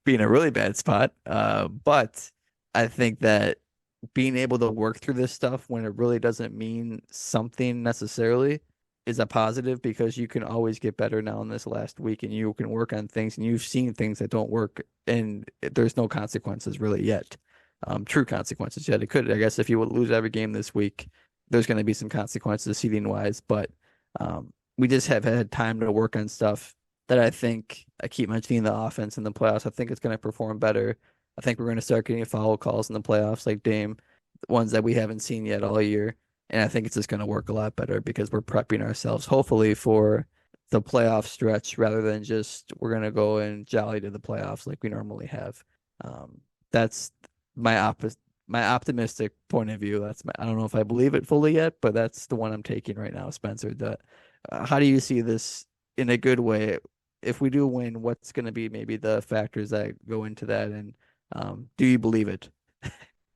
be in a really bad spot. But I think that being able to work through this stuff when it really doesn't mean something necessarily is a positive, because you can always get better now in this last week and you can work on things and you've seen things that don't work and there's no consequences really yet. True consequences yet. It could, I guess, if you would lose every game this week, there's going to be some consequences seeding wise, but we just have had time to work on stuff that I think, I keep mentioning the offense in the playoffs. I think it's going to perform better. I think we're going to start getting foul calls in the playoffs like Dame, ones that we haven't seen yet all year. And I think it's just going to work a lot better because we're prepping ourselves, hopefully, for the playoff stretch rather than just we're going to go and jolly to the playoffs like we normally have. That's my my optimistic point of view. I don't know if I believe it fully yet, but that's the one I'm taking right now, Spencer. How do you see this in a good way? If we do win, what's going to be maybe the factors that go into that, and do you believe it?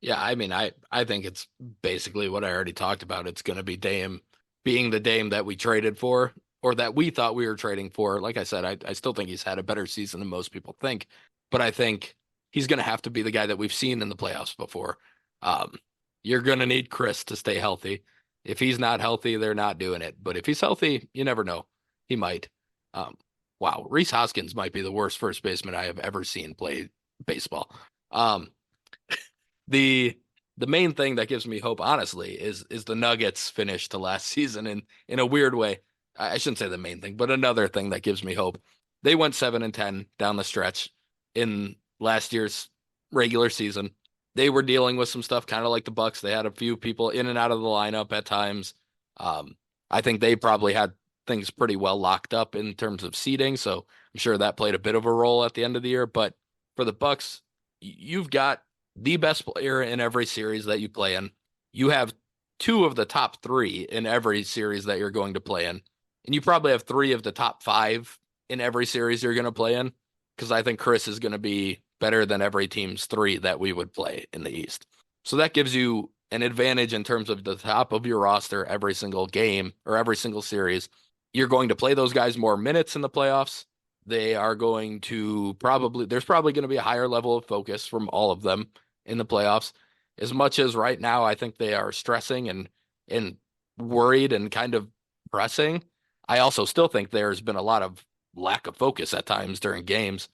Yeah, I mean, I think it's basically what I already talked about. It's going to be Dame being the Dame that we traded for, or that we thought we were trading for. Like I said, I still think he's had a better season than most people think, but I think he's going to have to be the guy that we've seen in the playoffs before. Um, you're going to need Chris to stay healthy. If he's not healthy, they're not doing it. But if he's healthy, you never know. He might. Um, wow, Reese Hoskins might be the worst first baseman I have ever seen play baseball. Um, the the main thing that gives me hope, honestly, is the Nuggets finish to last season in a weird way. I shouldn't say the main thing, but another thing that gives me hope. They went 7-10 down the stretch in last year's regular season. They were dealing with some stuff, kind of like the Bucks. They had a few people in and out of the lineup at times. Um, I think they probably had things pretty well locked up in terms of seeding, so I'm sure that played a bit of a role at the end of the year. But for the Bucks, you've got the best player in every series that you play in. You have two of the top three in every series that you're going to play in. And you probably have three of the top five in every series you're going to play in. Because I think Chris is going to be better than every team's three that we would play in the East. So that gives you an advantage in terms of the top of your roster every single game or every single series. You're going to play those guys more minutes in the playoffs. They are going to there's probably going to be a higher level of focus from all of them in the playoffs. As much as right now, I think they are stressing and worried and kind of pressing. I also still think there's been a lot of lack of focus at times during games,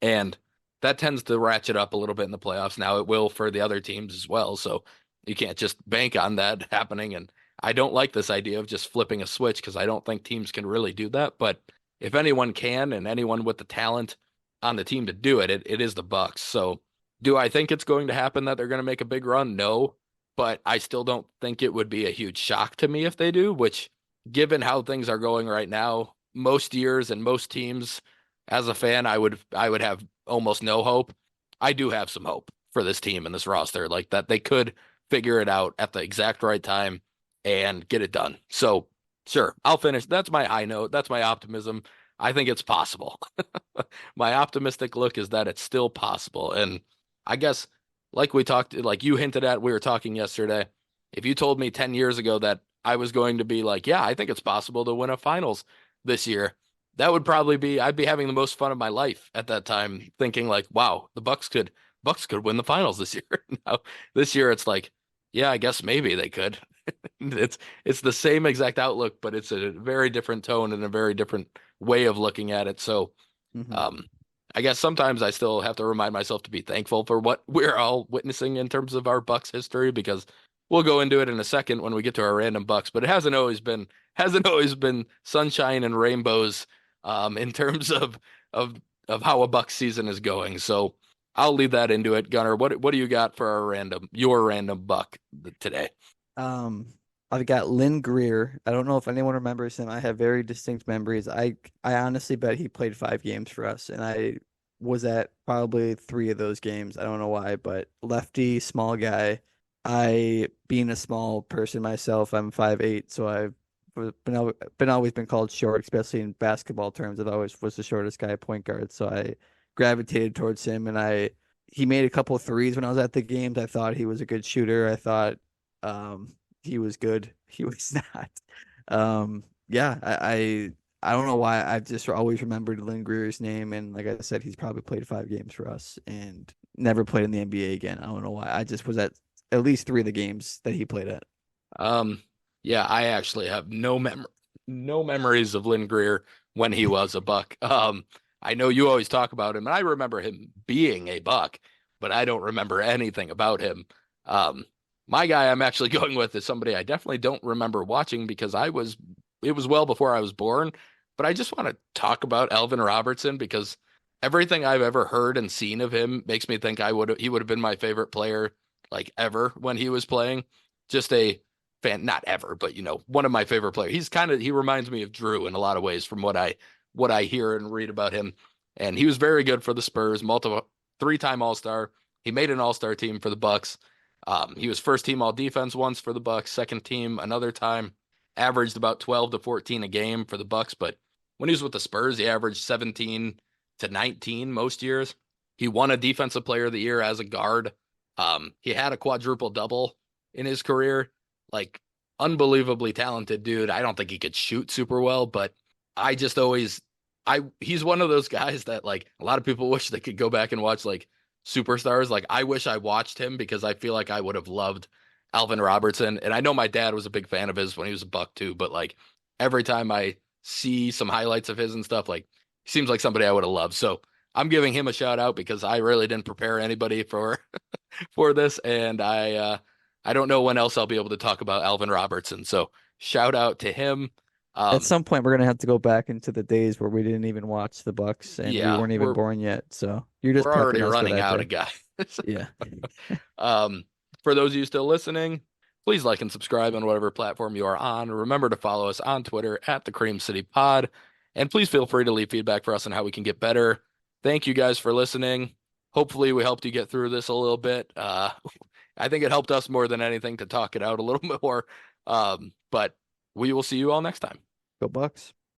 and that tends to ratchet up a little bit in the playoffs. Now it will for the other teams as well, so you can't just bank on that happening. And I don't like this idea of just flipping a switch because I don't think teams can really do that. But if anyone can, and anyone with the talent on the team to do it, it is the Bucks. So do I think it's going to happen that they're going to make a big run? No, but I still don't think it would be a huge shock to me if they do, which given how things are going right now, most years and most teams, as a fan, I would have almost no hope. I do have some hope for this team and this roster, like that they could figure it out at the exact right time and get it done. So sure, I'll finish. That's my high note. That's my optimism. I think it's possible. My optimistic look is that it's still possible. And I guess, like we talked, like you hinted at, we were talking yesterday. If you told me 10 years ago that I was going to be like, yeah, I think it's possible to win a finals this year, that would probably be, I'd be having the most fun of my life at that time, thinking like, wow, the Bucks could win the finals this year. Now, this year it's like, yeah, I guess maybe they could. It's the same exact outlook, but it's a very different tone and a very different way of looking at it. So,
Hmm.
um, I guess sometimes I still have to remind myself to be thankful for what we're all witnessing in terms of our Bucks history, because we'll go into it in a second when we get to our random Bucks, but it hasn't always been sunshine and rainbows in terms of of how a Bucks season is going. So I'll leave that into it. Gunnar, what do you got for your random Buck today?
Um, I've got Lynn Greer. I don't know if anyone remembers him. I have very distinct memories. I honestly bet he played 5 games for us, and I was at probably 3 of those games. I don't know why, but lefty, small guy. Being a small person myself, I'm 5'8", so I've been always been called short, especially in basketball terms. I've always was the shortest guy at point guard, so I gravitated towards him, and he made a couple threes when I was at the games. I thought he was a good shooter. I thought um, he was good. He was not. Yeah, I don't know why I've just always remembered Lynn Greer's name, and like I said, he's probably played 5 games for us and never played in the NBA again. I don't know why. I just was at least 3 of the games that he played at.
Um, yeah, I actually have no memories of Lynn Greer when he was a Buck. I know you always talk about him, and I remember him being a Buck, but I don't remember anything about him. Um, my guy I'm actually going with is somebody I definitely don't remember watching because it was well before I was born, but I just want to talk about Elvin Robertson because everything I've ever heard and seen of him makes me think he would have been my favorite player like ever when he was playing. Just fan, not ever, but one of my favorite players. He reminds me of Drew in a lot of ways from what I hear and read about him. And he was very good for the Spurs, multiple 3-time All-Star. He made an All-Star team for the Bucks. He was first team all defense once for the Bucks, second team another time, averaged about 12 to 14 a game for the Bucks, but when he was with the Spurs, he averaged 17 to 19 most years. He won a defensive player of the year as a guard. He had a quadruple double in his career. Like, unbelievably talented dude. I don't think he could shoot super well, but I just always he's one of those guys that, like, a lot of people wish they could go back and watch like superstars. Like, I wish I watched him because I feel like I would have loved Alvin Robertson. And I know my dad was a big fan of his when he was a Buck too, but like every time I see some highlights of his and stuff, like, he seems like somebody I would have loved. So I'm giving him a shout out because I really didn't prepare anybody for for this, and I don't know when else I'll be able to talk about Alvin Robertson. So shout out to him.
At
Um,
some point, we're gonna have to go back into the days where we didn't even watch the Bucks and we
yeah,
weren't even
we're
born yet. So you're just
we're already
prepping us for
running
that
out
day.
of guys.
Yeah.
Um, for those of you still listening, please like and subscribe on whatever platform you are on. Remember to follow us on Twitter at the Cream City Pod, and please feel free to leave feedback for us on how we can get better. Thank you guys for listening. Hopefully, we helped you get through this a little bit. I think it helped us more than anything to talk it out a little more. But we will see you all next time.
Go Bucks.